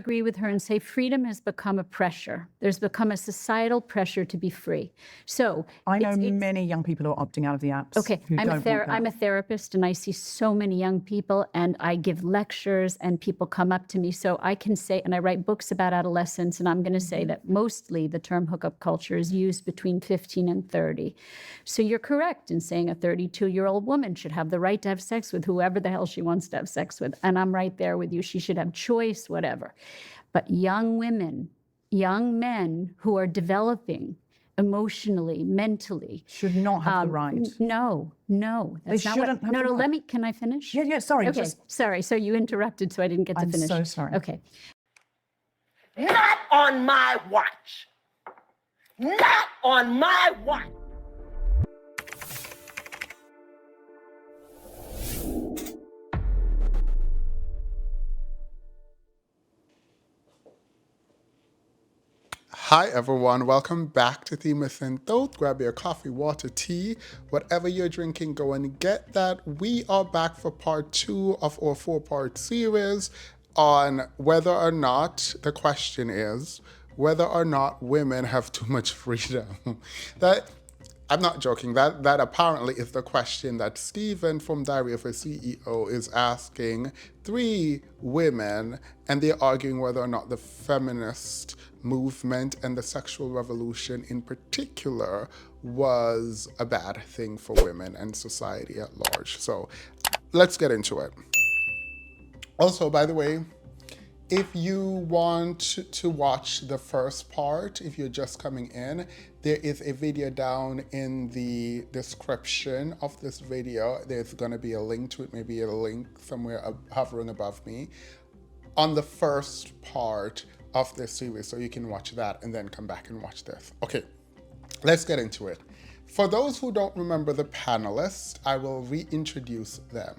agree with her and say freedom has become a pressure. There's become a societal pressure to be free. So I know many young people who are opting out of the apps. Okay, I'm a therapist and I see so many young people and I give lectures and people come up to me. So I can say, and I write books about adolescence, and I'm going to say that mostly the term hookup culture is used between 15 and 30. So you're correct in saying a 32-year-old woman should have the right to have sex with whoever the hell she wants to have sex with. And I'm right there with you. She should have choice, whatever. But young women, young men who are developing emotionally, mentally. Should not have the right. No. They shouldn't have the right. Let me, can I finish? Yeah, sorry. Okay, sorry. So you interrupted, so I didn't get to finish. I'm so sorry. Okay. Not on my watch. Not on my watch. Hi everyone, welcome back to Themis and Thought. Grab your coffee, water, tea, whatever you're drinking, go and get that. We are back for part 2 of our 4-part series on whether or not, the question is, whether or not women have too much freedom. I'm not joking, that apparently is the question that Stephen from Diary of a CEO is asking 3 women, and they're arguing whether or not the feminist movement and the sexual revolution in particular was a bad thing for women and society at large. So let's get into it. Also, by the way, if you want to watch the first part, if you're just coming in, there is a video down in the description of this video. There's going to be a link to it, maybe a link somewhere hovering above me, on the first part of this series, so you can watch that and then come back and watch this. Okay, let's get into it. For those who don't remember the panelists, I will reintroduce them.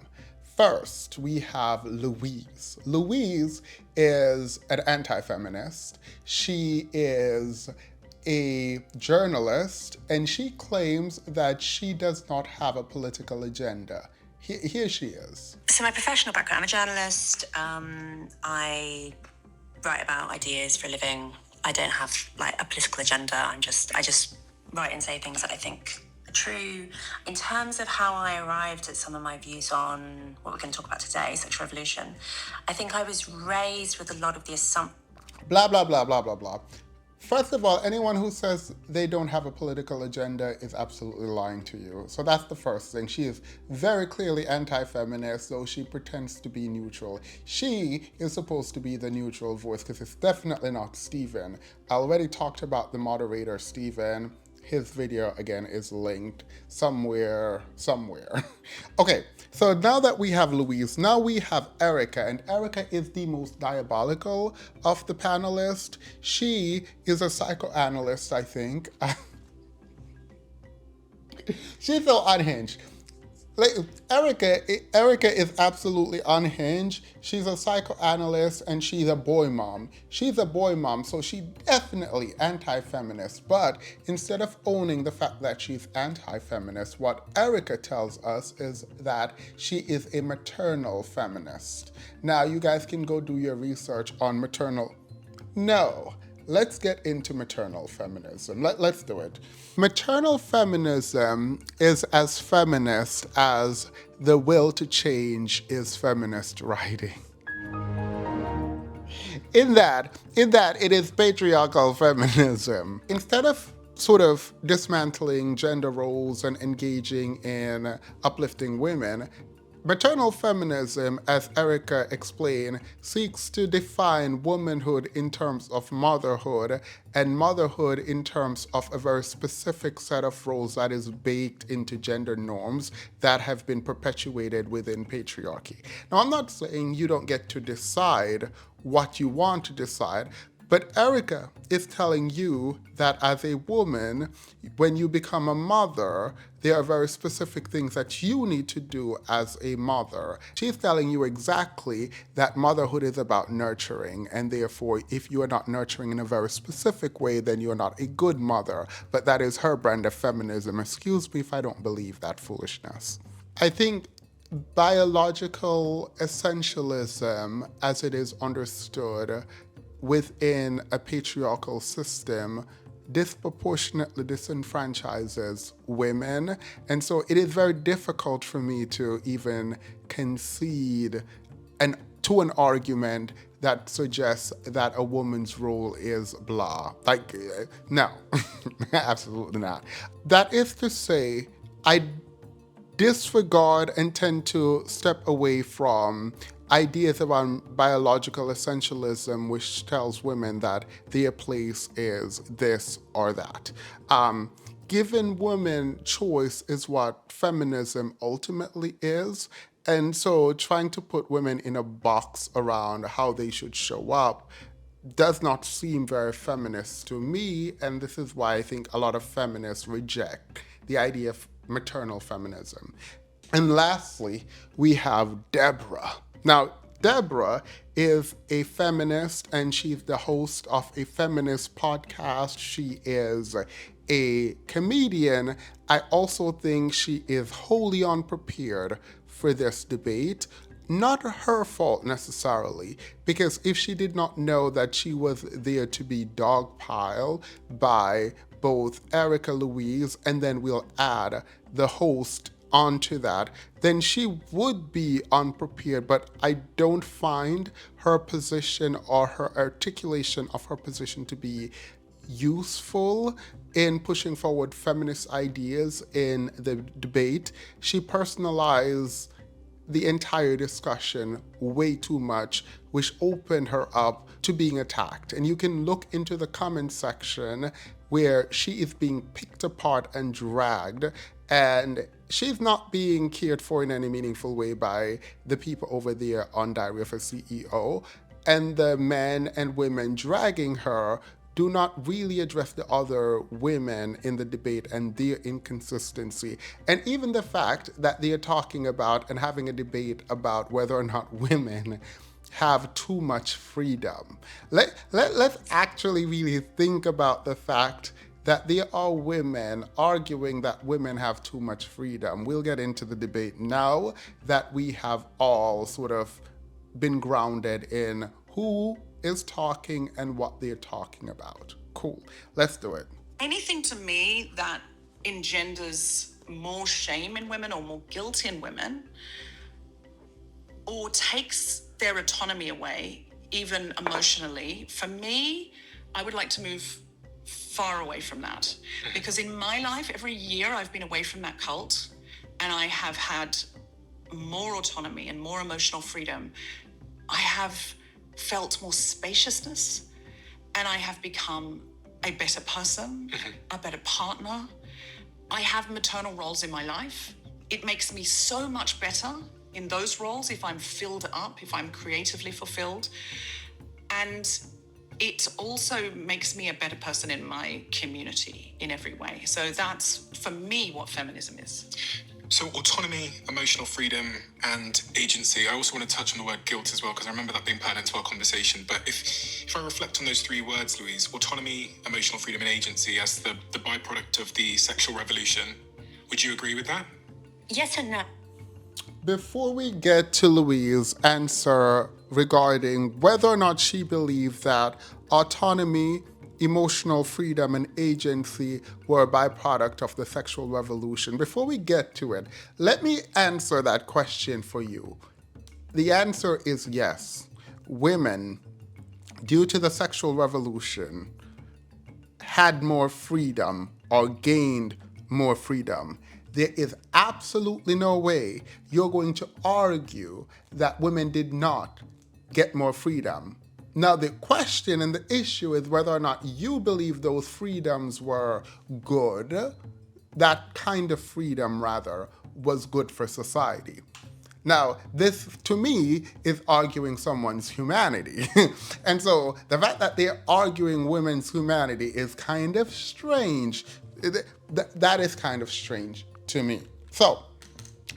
First, we have Louise. Louise is an anti-feminist. She is a journalist, and she claims that she does not have a political agenda. Here she is. So my professional background, I'm a journalist. I write about ideas for a living. I don't have like a political agenda. I just write and say things that I think are true. In terms of how I arrived at some of my views on what we're going to talk about today, sexual revolution, I think I was raised with a lot of the assumptions. Blah, blah, blah, blah, blah, blah. First of all, anyone who says they don't have a political agenda is absolutely lying to you. So that's the first thing. She is very clearly anti-feminist, though she pretends to be neutral. She is supposed to be the neutral voice, because it's definitely not Stephen. I already talked about the moderator, Stephen. His video, again, is linked somewhere. Okay, so now that we have Louise, now we have Erica, and Erica is the most diabolical of the panelists. She is a psychoanalyst, I think. She's so unhinged. Like, Erica is absolutely unhinged. She's a psychoanalyst and she's a boy mom. She's a boy mom, so she's definitely anti-feminist. But instead of owning the fact that she's anti-feminist, what Erica tells us is that she is a maternal feminist. Now, you guys can go do your research on maternal. No. Let's get into maternal feminism. Let's do it. Maternal feminism is as feminist as the will to change is feminist writing. In that it is patriarchal feminism. Instead of sort of dismantling gender roles and engaging in uplifting women, maternal feminism, as Erica explained, seeks to define womanhood in terms of motherhood, and motherhood in terms of a very specific set of roles that is baked into gender norms that have been perpetuated within patriarchy. Now, I'm not saying you don't get to decide what you want to decide, but Erica is telling you that as a woman, when you become a mother, there are very specific things that you need to do as a mother. She's telling you exactly that motherhood is about nurturing, and therefore, if you are not nurturing in a very specific way, then you're not a good mother. But that is her brand of feminism. Excuse me if I don't believe that foolishness. I think biological essentialism, as it is understood, within a patriarchal system disproportionately disenfranchises women. And so it is very difficult for me to even concede to an argument that suggests that a woman's role is blah. Like, no, absolutely not. That is to say, I disregard and tend to step away from ideas around biological essentialism, which tells women that their place is this or that. Giving women choice is what feminism ultimately is. And so trying to put women in a box around how they should show up does not seem very feminist to me. And this is why I think a lot of feminists reject the idea of maternal feminism. And lastly, we have Deborah. Now, Deborah is a feminist and she's the host of a feminist podcast. She is a comedian. I also think she is wholly unprepared for this debate. Not her fault necessarily, because if she did not know that she was there to be dogpiled by both Erica, Louise, and then we'll add the host onto that, then she would be unprepared. But I don't find her position or her articulation of her position to be useful in pushing forward feminist ideas in the debate. She personalized the entire discussion way too much, which opened her up to being attacked. And you can look into the comment section where she is being picked apart and dragged, and she's not being cared for in any meaningful way by the people over there on Diary of a CEO. And the men and women dragging her do not really address the other women in the debate and their inconsistency. And even the fact that they are talking about and having a debate about whether or not women have too much freedom. Let's actually really think about the fact that there are women arguing that women have too much freedom. We'll get into the debate now that we have all sort of been grounded in who is talking and what they're talking about. Cool, let's do it. Anything to me that engenders more shame in women or more guilt in women or takes their autonomy away, even emotionally, for me, I would like to move far away from that. Because in my life, every year I've been away from that cult and I have had more autonomy and more emotional freedom. I have felt more spaciousness and I have become a better person, a better partner. I have maternal roles in my life. It makes me so much better in those roles if I'm filled up, if I'm creatively fulfilled. And it also makes me a better person in my community in every way. So that's, for me, what feminism is. So autonomy, emotional freedom, and agency. I also want to touch on the word guilt as well, because I remember that being pertinent to our conversation. But if I reflect on those three words, Louise, autonomy, emotional freedom, and agency as the byproduct of the sexual revolution, would you agree with that? Yes and no. Before we get to Louise's answer regarding whether or not she believes that autonomy, emotional freedom, and agency were a byproduct of the sexual revolution, before we get to it, let me answer that question for you. The answer is yes. Women, due to the sexual revolution, had more freedom or gained more freedom. There is absolutely no way you're going to argue that women did not get more freedom. Now, the question and the issue is whether or not you believe those freedoms were good. That kind of freedom, rather, was good for society. Now, this, to me, is arguing someone's humanity. And so the fact that they're arguing women's humanity is kind of strange. That is kind of strange to me. So,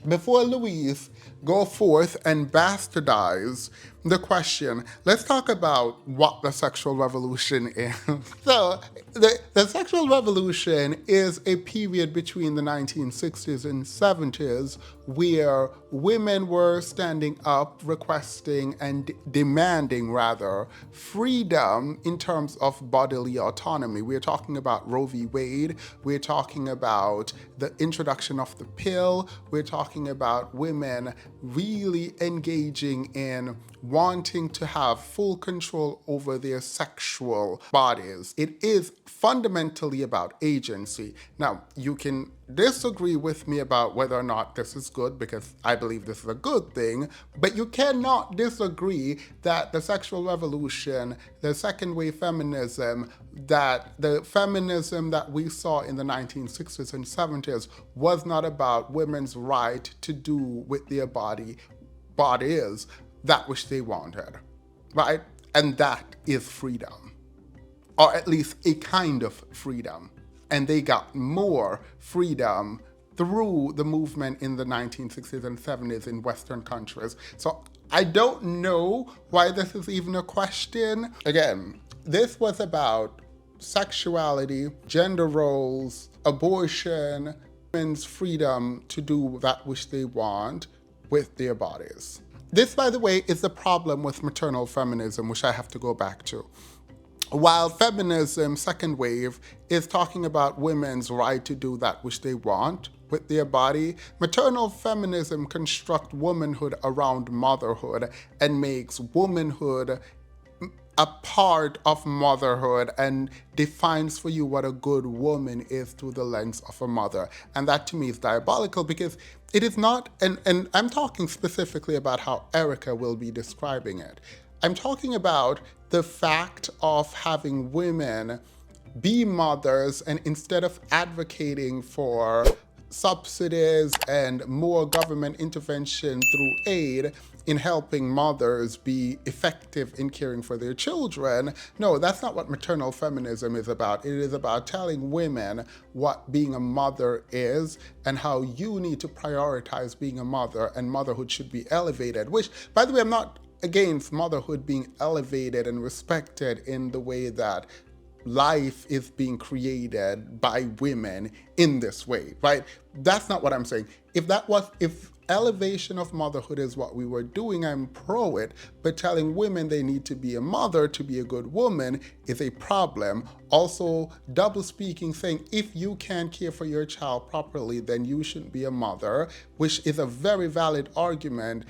before Louise go forth and bastardize the question, let's talk about what the sexual revolution is. So, the sexual revolution is a period between the 1960s and 70s where women were standing up, requesting and demanding, rather, freedom in terms of bodily autonomy. We're talking about Roe v. Wade. We're talking about the introduction of the pill. We're talking about women really engaging in wanting to have full control over their sexual bodies. It is fundamentally about agency. Now, you can disagree with me about whether or not this is good, because I believe this is a good thing, but you cannot disagree that the sexual revolution, the second wave feminism, that the feminism that we saw in the 1960s and 70s was not about women's right to do with their bodies that which they wanted, right? And that is freedom, or at least a kind of freedom. And they got more freedom through the movement in the 1960s and 70s in Western countries. So I don't know why this is even a question. Again, this was about sexuality, gender roles, abortion, women's freedom to do that which they want with their bodies. This, by the way, is the problem with maternal feminism, which I have to go back to. While feminism, second wave, is talking about women's right to do that which they want with their body, maternal feminism constructs womanhood around motherhood and makes womanhood a part of motherhood and defines for you what a good woman is through the lens of a mother. And that to me is diabolical, because it is not, and I'm talking specifically about how Erica will be describing it. I'm talking about the fact of having women be mothers, and instead of advocating for subsidies and more government intervention through aid in helping mothers be effective in caring for their children. No, that's not what maternal feminism is about. It is about telling women what being a mother is and how you need to prioritize being a mother, and motherhood should be elevated, which, by the way, I'm not against motherhood being elevated and respected in the way that life is being created by women in this way, right? That's not what I'm saying. If elevation of motherhood is what we were doing, I'm pro it, but telling women they need to be a mother to be a good woman is a problem. Also, double speaking, saying if you can't care for your child properly, then you shouldn't be a mother, which is a very valid argument,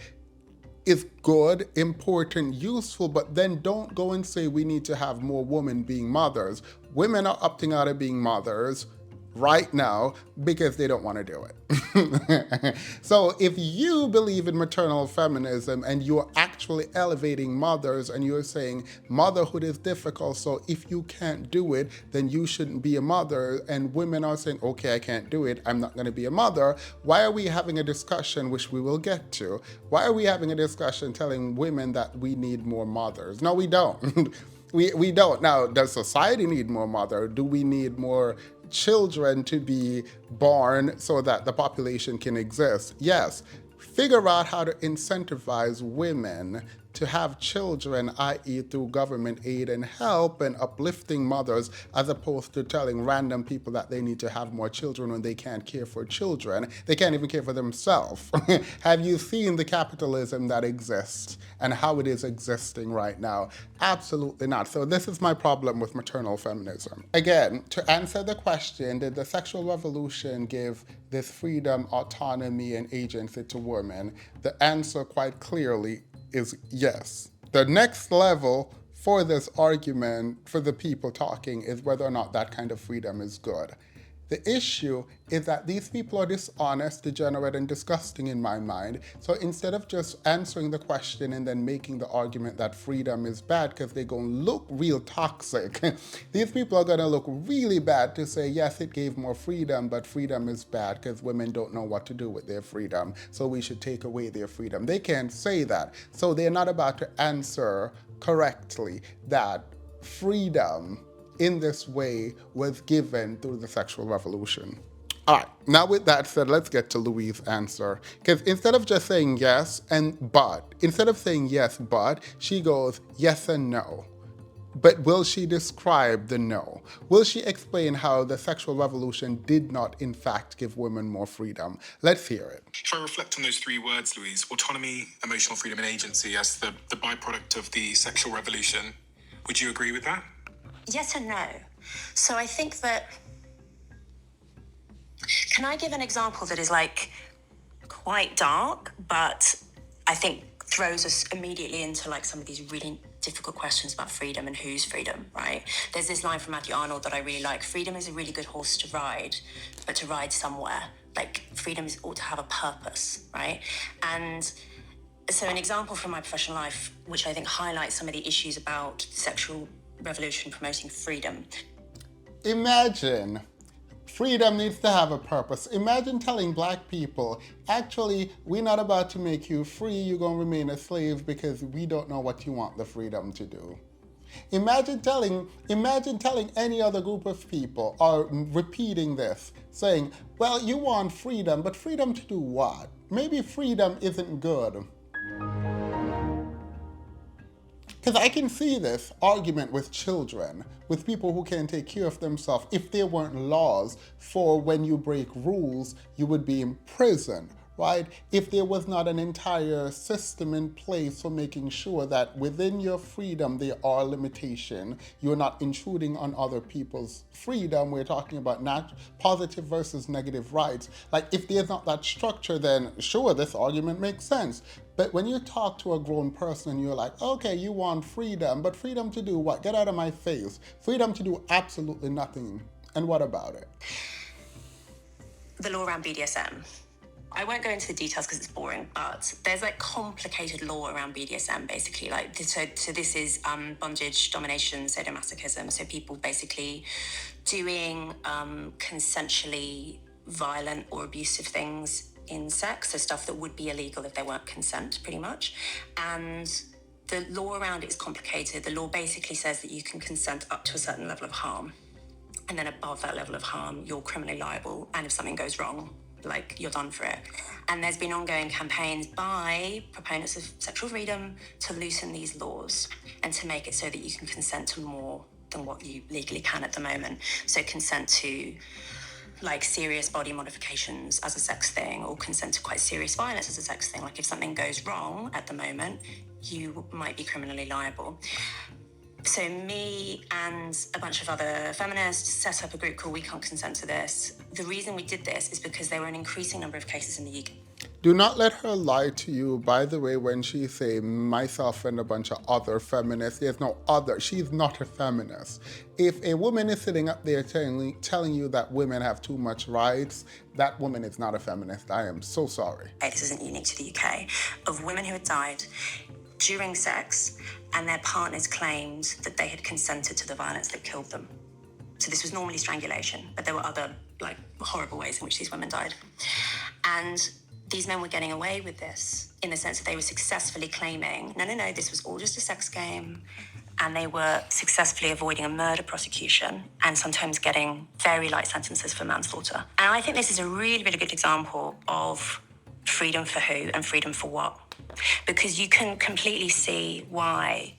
is good, important, useful, but then don't go and say we need to have more women being mothers. Women are opting out of being mothers right now because they don't want to do it. So if you believe in maternal feminism and you're actually elevating mothers and you're saying motherhood is difficult, so if you can't do it, then you shouldn't be a mother, and women are saying, okay, I can't do it, I'm not going to be a mother, why are we having a discussion, which we will get to? Why are we having a discussion telling women that we need more mothers? No, we don't. We don't. Now, does society need more mother? Do we need more children to be born so that the population can exist? Yes. Figure out how to incentivize women to have children, i.e. through government aid and help and uplifting mothers, as opposed to telling random people that they need to have more children when they can't care for children. They can't even care for themselves. Have you seen the capitalism that exists and how it is existing right now? Absolutely not. So this is my problem with maternal feminism. Again, to answer the question, did the sexual revolution give this freedom, autonomy, and agency to women? The answer quite clearly is yes. The next level for this argument, for the people talking, is whether or not that kind of freedom is good. The issue is that these people are dishonest, degenerate, and disgusting in my mind. So instead of just answering the question and then making the argument that freedom is bad because they're going to look real toxic, these people are going to look really bad to say, yes, it gave more freedom, but freedom is bad because women don't know what to do with their freedom, so we should take away their freedom. They can't say that. So they're not about to answer correctly that freedom in this way was given through the sexual revolution. All right, now with that said, let's get to Louise's answer. Because instead of just saying yes and but, instead of saying yes but, she goes yes and no. But will she describe the no? Will she explain how the sexual revolution did not, in fact, give women more freedom? Let's hear it. If I reflect on those three words, Louise, autonomy, emotional freedom, and agency as the byproduct of the sexual revolution, would you agree with that? Yes and no. So I think that... Can I give an example that is like quite dark, but I think throws us immediately into like some of these really difficult questions about freedom and whose freedom, right? There's this line from Matthew Arnold that I really like. Freedom is a really good horse to ride, but to ride somewhere. Like freedom ought to have a purpose, right? And so an example from my professional life, which I think highlights some of the issues about sexual revolution promoting freedom. Imagine. Freedom needs to have a purpose. Imagine telling black people, actually, we're not about to make you free, you're going to remain a slave because we don't know what you want the freedom to do. Imagine telling any other group of people, or repeating this, saying, well, you want freedom, but freedom to do what? Maybe freedom isn't good. Because I can see this argument with children, with people who can't take care of themselves. If there weren't laws for when you break rules, you would be in prison, right? If there was not an entire system in place for making sure that within your freedom there are limitations, you're not intruding on other people's freedom. We're talking about positive versus negative rights. Like if there's not that structure, then sure, this argument makes sense. But when you talk to a grown person and you're like, okay, you want freedom, but freedom to do what? Get out of my face. Freedom to do absolutely nothing. And what about it? The law around BDSM. I won't go into the details because it's boring, but there's like complicated law around BDSM, basically. Like, so this is bondage, domination, sadomasochism. So people basically doing consensually violent or abusive things in sex, so stuff that would be illegal if there weren't consent, pretty much. And the law around it is complicated. The law basically says that you can consent up to a certain level of harm. And then above that level of harm, you're criminally liable. And if something goes wrong, like you're done for it. And there's been ongoing campaigns by proponents of sexual freedom to loosen these laws and to make it so that you can consent to more than what you legally can at the moment. So consent to like serious body modifications as a sex thing, or consent to quite serious violence as a sex thing. Like if something goes wrong at the moment, you might be criminally liable. So me and a bunch of other feminists set up a group called We Can't Consent to This. The reason we did this is because there were an increasing number of cases in the UK. Do not let her lie to you. By the way, when she say myself and a bunch of other feminists, there's no other. She's not a feminist. If a woman is sitting up there telling you that women have too much rights, that woman is not a feminist. I am so sorry. This isn't unique to the UK, of women who had died during sex and their partners claimed that they had consented to the violence that killed them. So this was normally strangulation, but there were other like horrible ways in which these women died. And these men were getting away with this in the sense that they were successfully claiming, no, this was all just a sex game. And they were successfully avoiding a murder prosecution and sometimes getting very light sentences for manslaughter. And I think this is a really, really good example of freedom for who and freedom for what. Because you can completely see why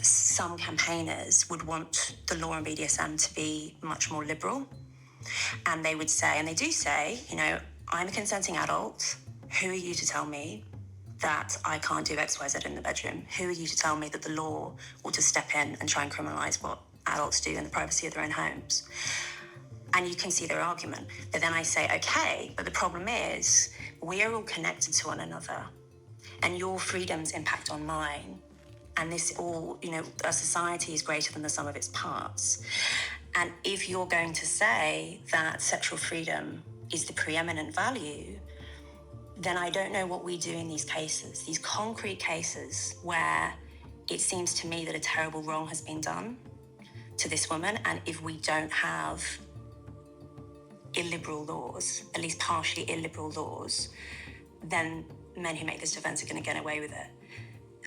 some campaigners would want the law on BDSM to be much more liberal. And they would say, and they do say, I'm a consenting adult. Who are you to tell me that I can't do X, Y, Z in the bedroom? Who are you to tell me that the law ought to step in and try and criminalise what adults do in the privacy of their own homes? And you can see their argument. But then I say, okay, but the problem is we are all connected to one another and your freedoms impact on mine. And this all, a society is greater than the sum of its parts. And if you're going to say that sexual freedom is the preeminent value, then I don't know what we do in these cases, these concrete cases where it seems to me that a terrible wrong has been done to this woman. And if we don't have illiberal laws, at least partially illiberal laws, then men who make this defense are going to get away with it.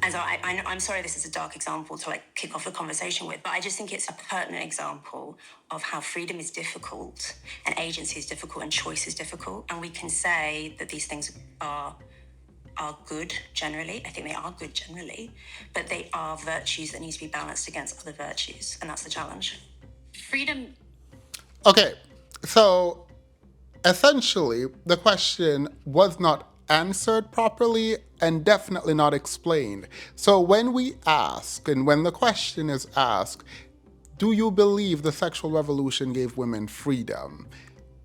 I'm sorry this is a dark example to like kick off the conversation with, but I just think it's a pertinent example of how freedom is difficult and agency is difficult and choice is difficult. And we can say that these things are good generally. I think they are good generally, but they are virtues that need to be balanced against other virtues. And that's the challenge. Freedom. Okay, so essentially, the question was not answered properly and definitely not explained. So when we ask, and when the question is asked, do you believe the sexual revolution gave women freedom?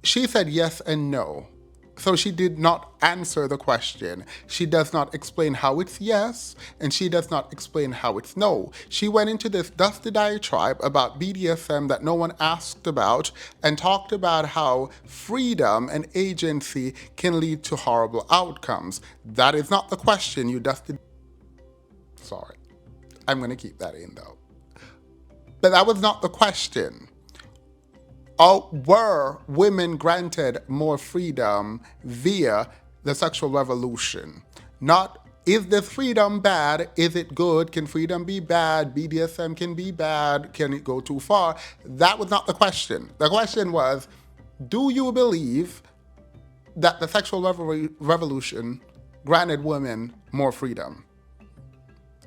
She said yes and no. So she did not answer the question. She does not explain how it's yes, and she does not explain how it's no. She went into this dusty diatribe about BDSM that no one asked about and talked about how freedom and agency can lead to horrible outcomes. That is not the question, you dusty... Sorry. I'm going to keep that in, though. But that was not the question. Were women granted more freedom via the sexual revolution? Not, is this freedom bad? Is it good? Can freedom be bad? BDSM can be bad. Can it go too far? That was not the question. The question was, do you believe that the sexual revolution granted women more freedom?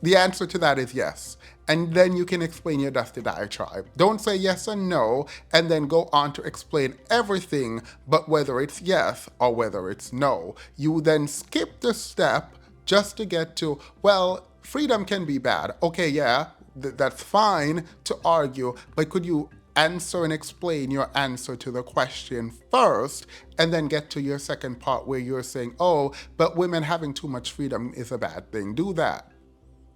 The answer to that is yes. And then you can explain your dusty diatribe. Don't say yes and no, and then go on to explain everything but whether it's yes or whether it's no. You then skip the step just to get to, well, freedom can be bad. Okay, yeah, that's fine to argue, but could you answer and explain your answer to the question first, and then get to your second part where you're saying, oh, but women having too much freedom is a bad thing. Do that.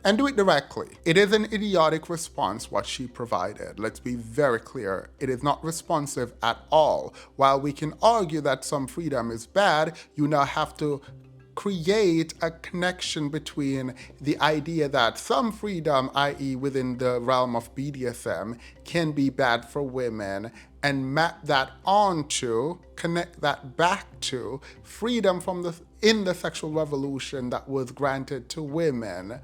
And do it directly. It is an idiotic response what she provided. Let's be very clear. It is not responsive at all. While we can argue that some freedom is bad, you now have to create a connection between the idea that some freedom, i.e. within the realm of BDSM, can be bad for women, and map that onto, connect that back to freedom from in the sexual revolution that was granted to women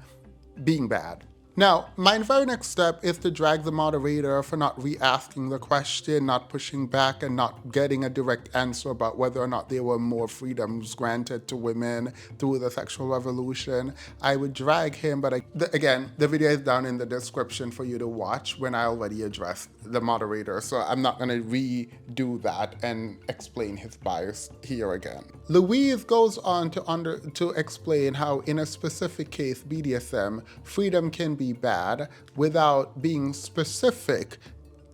being bad. Now, my very next step is to drag the moderator for not re-asking the question, not pushing back, and not getting a direct answer about whether or not there were more freedoms granted to women through the sexual revolution. I would drag him, but again, the video is down in the description for you to watch when I already addressed the moderator, so I'm not going to redo that and explain his bias here again. Louise goes on to explain how in a specific case, BDSM, freedom can be bad without being specific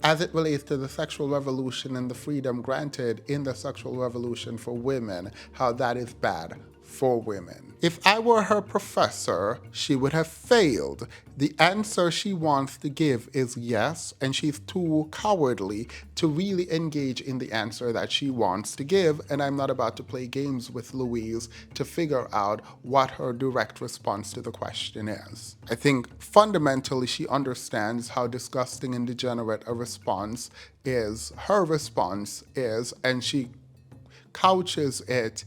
as it relates to the sexual revolution and the freedom granted in the sexual revolution for women, how that is bad for women. If I were her professor, she would have failed. The answer she wants to give is yes, and she's too cowardly to really engage in the answer that she wants to give, and I'm not about to play games with Louise to figure out what her direct response to the question is. I think fundamentally she understands how disgusting and degenerate a response is, her response is, and she couches it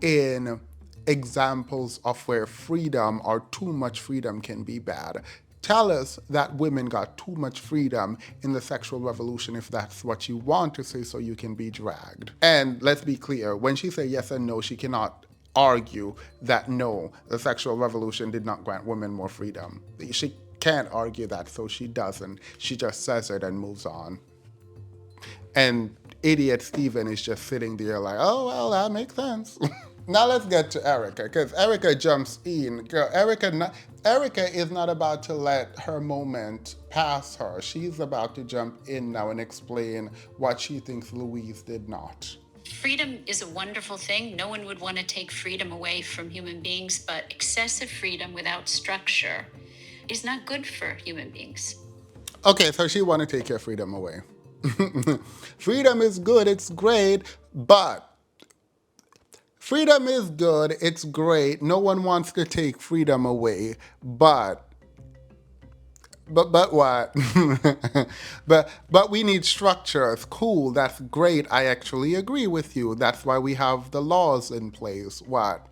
in examples of where freedom or too much freedom can be bad. Tell us that women got too much freedom in the sexual revolution if that's what you want to say, so you can be dragged. And let's be clear, when she says yes and no, she cannot argue that no, the sexual revolution did not grant women more freedom. She can't argue that, so she doesn't. She just says it and moves on. And idiot Steven is just sitting there like, oh, well, that makes sense. Now let's get to Erica, because Erica jumps in. Girl, Erica is not about to let her moment pass her. She's about to jump in now and explain what she thinks Louise did not. Freedom is a wonderful thing. No one would want to take freedom away from human beings, but excessive freedom without structure is not good for human beings. Okay, so she want to take your freedom away. Freedom is good, it's great, but freedom is good, it's great. No one wants to take freedom away, but what? but we need structures. Cool, that's great. I actually agree with you. That's why we have the laws in place. What?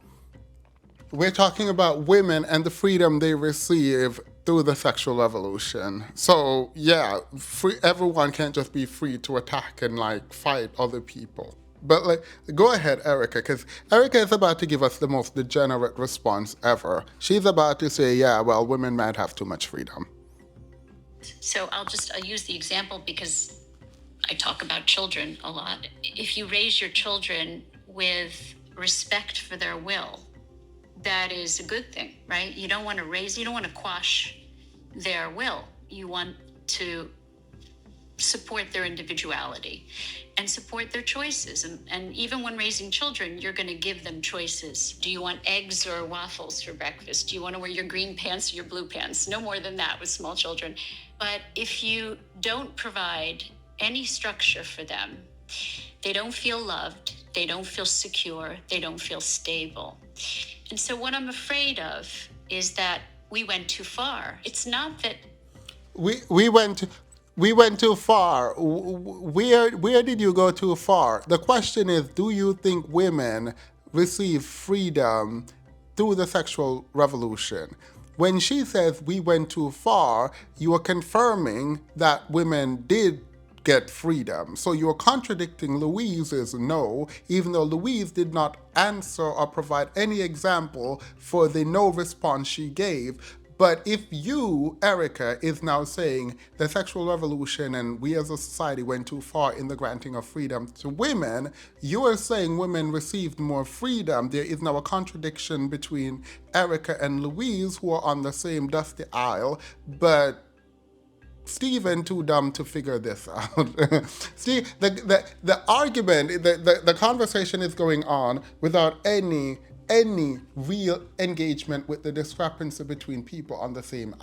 We're talking about women and the freedom they receive through the sexual revolution. So yeah, everyone can't just be free to attack and like fight other people. But like, go ahead, Erica, because Erica is about to give us the most degenerate response ever. She's about to say, yeah, well, women might have too much freedom. So I'll use the example because I talk about children a lot. If you raise your children with respect for their will, that is a good thing, right? You don't want to quash their will. You want to support their individuality and support their choices. And even when raising children, you're going to give them choices. Do you want eggs or waffles for breakfast? Do you want to wear your green pants or your blue pants? No more than that with small children. But if you don't provide any structure for them, they don't feel loved, they don't feel secure, they don't feel stable. And so what I'm afraid of is that we went too far. It's not that we went too far. Where did you go too far? The question is, do you think women receive freedom through the sexual revolution? When she says we went too far, you are confirming that women did get freedom. So you're contradicting Louise's no, even though Louise did not answer or provide any example for the no response she gave. But if you, Erica, is now saying the sexual revolution and we as a society went too far in the granting of freedom to women, you are saying women received more freedom. There is now a contradiction between Erica and Louise, who are on the same dusty aisle, but Stephen too dumb to figure this out. See, the argument, the conversation is going on without any real engagement with the discrepancy between people on the same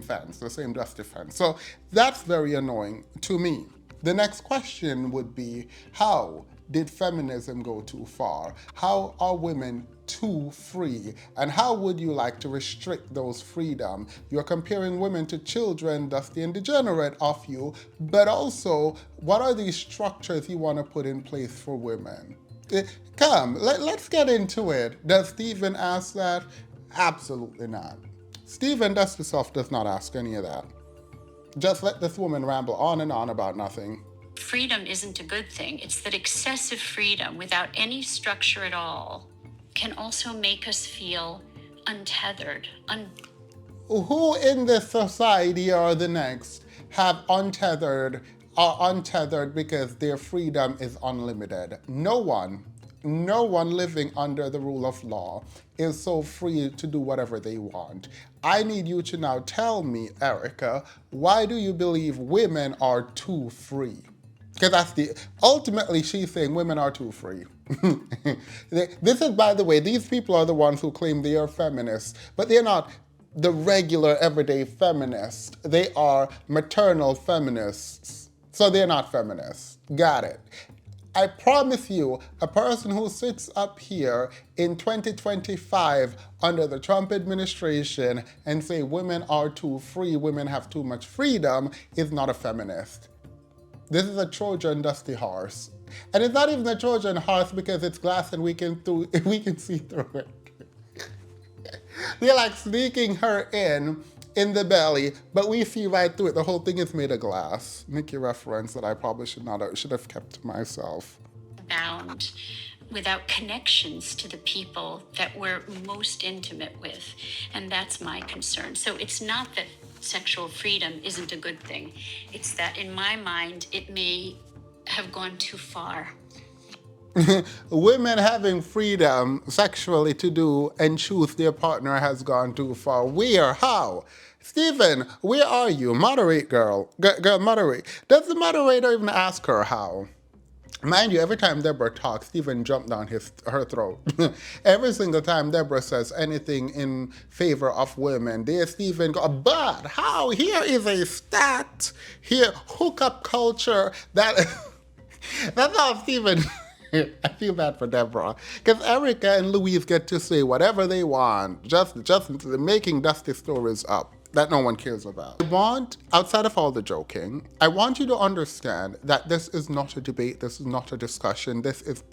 fence, the same dusty fence. So that's very annoying to me. The next question would be, how did feminism go too far? How are women too free? And how would you like to restrict those freedom? You're comparing women to children, dusty and degenerate of you, but also, what are these structures you want to put in place for women? Come, let's get into it. Does Stephen ask that? Absolutely not. Stephen Dustysoft does not ask any of that. Just let this woman ramble on and on about nothing. freedom isn't a good thing. It's that excessive freedom without any structure at all can also make us feel untethered. Who in this society or the next are untethered because their freedom is unlimited? No one living under the rule of law is so free to do whatever they want. I need you to now tell me, Erica, why do you believe women are too free? Because ultimately she's saying women are too free. This is, by the way, these people are the ones who claim they are feminists, but they're not the regular everyday feminists. They are maternal feminists. So they're not feminists. Got it. I promise you, a person who sits up here in 2025 under the Trump administration and say women are too free, women have too much freedom, is not a feminist. This is a Trojan dusty horse. And it's not even a Trojan horse because it's glass and we can see through it. They're like sneaking her in the belly, but we see right through it. The whole thing is made of glass. Make your reference that I probably should have kept to myself. Bound without connections to the people that we're most intimate with. And that's my concern. So it's not that sexual freedom isn't a good thing. It's that in my mind, it may have gone too far. Women having freedom sexually to do and choose their partner has gone too far. Where? How? Stephen, where are you? Moderate, girl. Girl, moderate. Does the moderator even ask her how? Mind you, every time Deborah talks, Stephen jumped down her throat. Every single time Deborah says anything in favor of women, there Stephen goes, but how? Here is a stat. Here, hookup culture. That's how Stephen... I feel bad for Deborah, because Erica and Louise get to say whatever they want, just making dusty stories up that no one cares about. Outside of all the joking, I want you to understand that this is not a debate, this is not a discussion, this is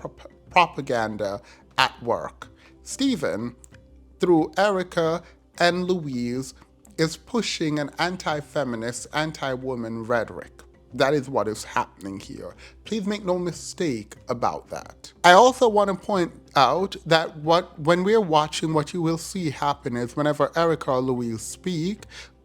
propaganda at work. Stephen, through Erica and Louise, is pushing an anti-feminist, anti-woman rhetoric. That is what is happening here. Please make no mistake about that. I also want to point out that when we're watching, what you will see happen is whenever Erica or Louise speak,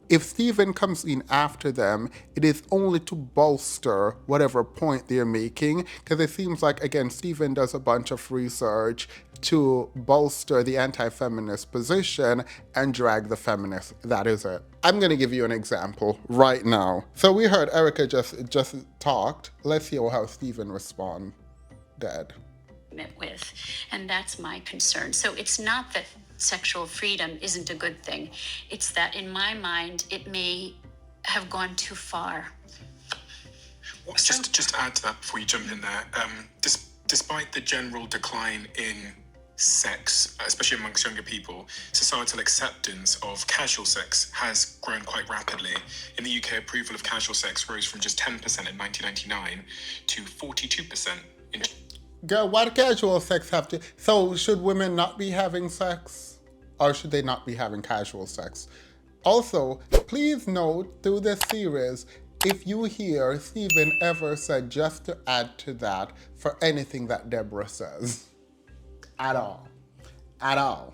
if Stephen comes in after them, it is only to bolster whatever point they're making, because it seems like, again, Stephen does a bunch of research to bolster the anti-feminist position and drag the feminists. That is it. I'm gonna give you an example right now. So we heard Erica just talked. Let's hear how Stephen responded. With, and that's my concern. So it's not that sexual freedom isn't a good thing. It's that in my mind, it may have gone too far. Just to add to that before you jump in there, despite the general decline in sex, especially amongst younger people, societal acceptance of casual sex has grown quite rapidly. In the UK, approval of casual sex rose from just 10% in 1999 to 42% in... Girl, what casual sex have to... So should women not be having sex? Or should they not be having casual sex? Also, please note through this series, if you hear Stephen ever said just to add to that for anything that Deborah says. At all. At all.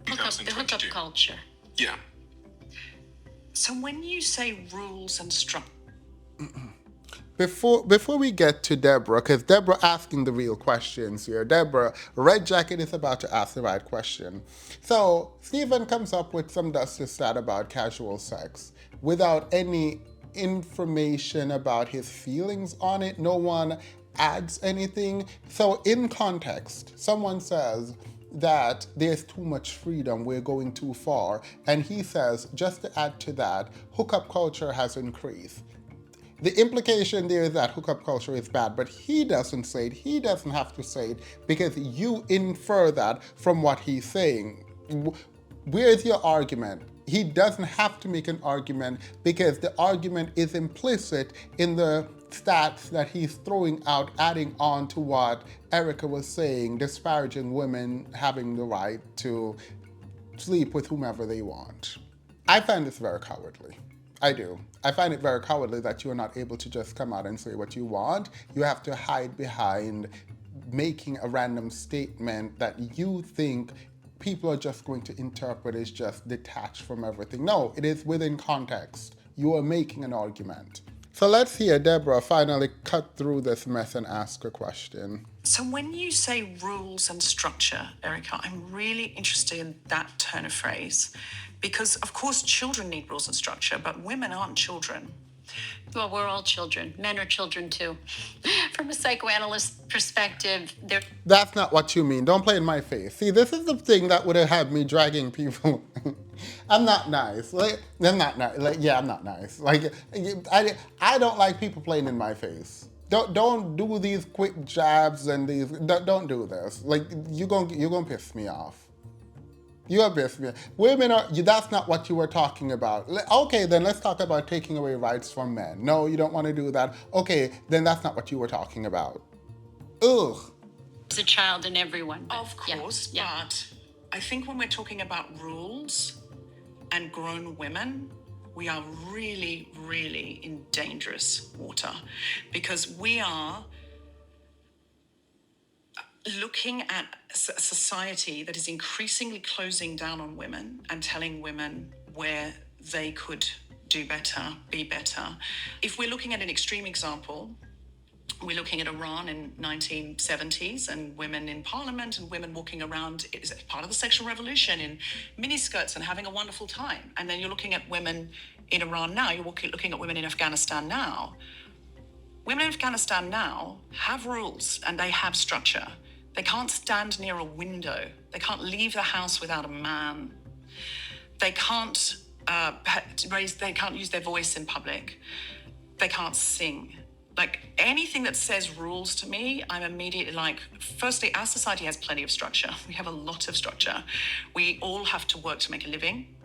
The hookup culture. Yeah. So when you say rules and structure... Before we get to Deborah, because Deborah asking the real questions here. Deborah, Red Jacket is about to ask the right question. So Stephen comes up with some dusty stat about casual sex without any information about his feelings on it. No one adds anything. So in context, someone says that there's too much freedom, we're going too far. And he says, just to add to that, hookup culture has increased. The implication there is that hookup culture is bad, but he doesn't say it. He doesn't have to say it because you infer that from what he's saying. Where's your argument? He doesn't have to make an argument because the argument is implicit in the stats that he's throwing out, adding on to what Erica was saying, disparaging women having the right to sleep with whomever they want. I find this very cowardly. I do. I find it very cowardly that you're not able to just come out and say what you want. You have to hide behind making a random statement that you think people are just going to interpret as just detached from everything. No, it is within context. You are making an argument. So let's hear Deborah finally cut through this mess and ask a question. So when you say rules and structure, Erica, I'm really interested in that turn of phrase. Because, of course, children need rules and structure, but women aren't children. Well, we're all children. Men are children, too. From a psychoanalyst perspective, they're... That's not what you mean. Don't play in my face. See, this is the thing that would have had me dragging people. I'm not nice. I'm not nice. I'm not nice. I don't like people playing in my face. Don't do these quick jabs and these... Don't do this. You're gonna piss me off. You are piss me. Women are, that's not what you were talking about. Okay, then let's talk about taking away rights from men. No, you don't want to do that. Okay, then that's not what you were talking about. Ugh. There's a child in everyone. Of course, but I think when we're talking about rules and grown women, we are really, really in dangerous water because we are looking at a society that is increasingly closing down on women and telling women where they could do better, be better. If we're looking at an extreme example, we're looking at Iran in 1970s and women in parliament and women walking around as part of the sexual revolution in miniskirts and having a wonderful time. And then you're looking at women in Iran now, you're looking at women in Afghanistan now. Women in Afghanistan now have rules and they have structure. They can't stand near a window. They can't leave the house without a man. They can't they can't use their voice in public. They can't sing. Anything that says rules to me, I'm immediately firstly, our society has plenty of structure. We have a lot of structure. We all have to work to make a living.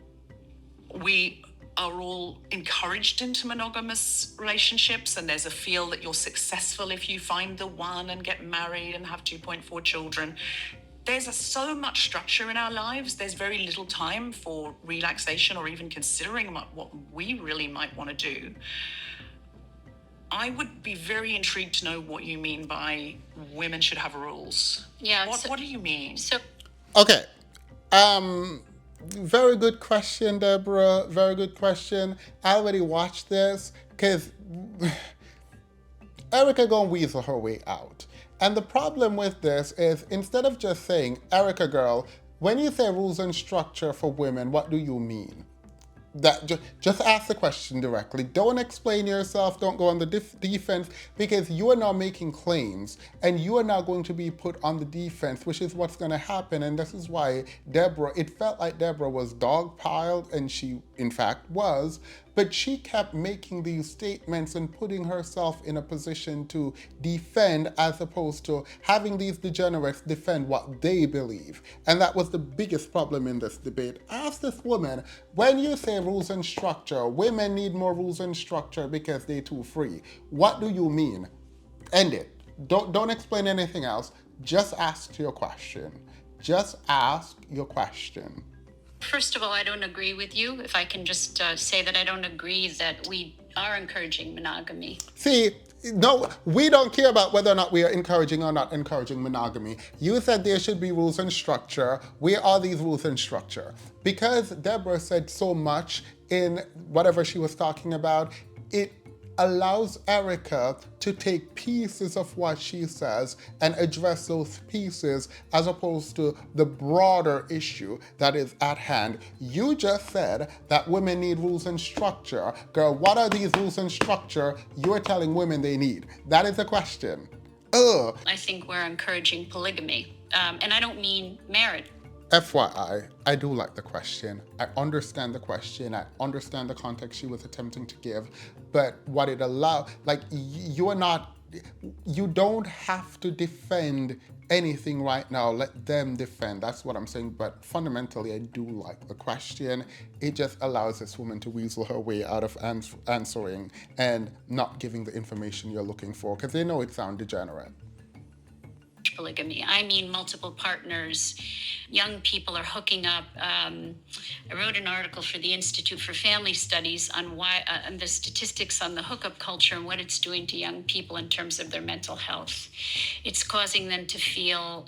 We are all encouraged into monogamous relationships, and there's a feel that you're successful if you find the one and get married and have 2.4 children. there's so much structure in our lives. There's very little time for relaxation or even considering what we really might want to do. I would be very intrigued to know what you mean by women should have rules. Yeah. What do you mean? Okay. Very good question, Deborah. Very good question. I already watched this because Erica gonna weasel her way out. And the problem with this is instead of just saying, Erica girl, when you say rules and structure for women, what do you mean? That just ask the question directly. Don't explain yourself. Don't go on the defense, because you are now making claims and you are now going to be put on the defense, which is what's going to happen. And this is why it felt like Deborah was dogpiled, and she in fact was, but she kept making these statements and putting herself in a position to defend, as opposed to having these degenerates defend what they believe. And that was the biggest problem in this debate. Ask this woman, when you say rules and structure, women need more rules and structure because they're too free. What do you mean? End it. Don't explain anything else. Just ask your question. Just ask your question. First of all, I don't agree with you. If I can just say that I don't agree that we are encouraging monogamy. See, no, we don't care about whether or not we are encouraging or not encouraging monogamy. You said there should be rules and structure. Where are these rules and structure? Because Deborah said so much in whatever she was talking about, it allows Erica to take pieces of what she says and address those pieces, as opposed to the broader issue that is at hand. You just said that women need rules and structure. Girl, what are these rules and structure you're telling women they need? That is the question. I think we're encouraging polygamy. And I don't mean marriage. FYI, I do like the question. I understand the question. I understand the context she was attempting to give. But what it allows, like, you don't have to defend anything right now. Let them defend. That's what I'm saying. But fundamentally, I do like the question. It just allows this woman to weasel her way out of answering and not giving the information you're looking for, because they know it sounds degenerate. Polygamy. I mean multiple partners. Young people are hooking up. I wrote an article for the Institute for Family Studies on on the statistics on the hookup culture and what it's doing to young people in terms of their mental health. It's causing them to feel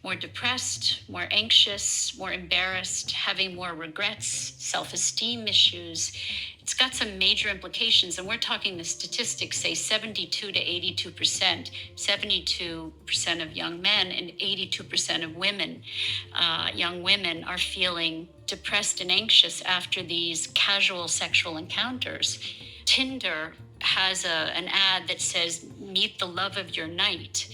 more depressed, more anxious, more embarrassed, having more regrets, self-esteem issues. It's got some major implications, and we're talking, the statistics say 72 to 82%, 72% of young men and 82% of women, young women, are feeling depressed and anxious after these casual sexual encounters. Tinder has an ad that says, meet the love of your night.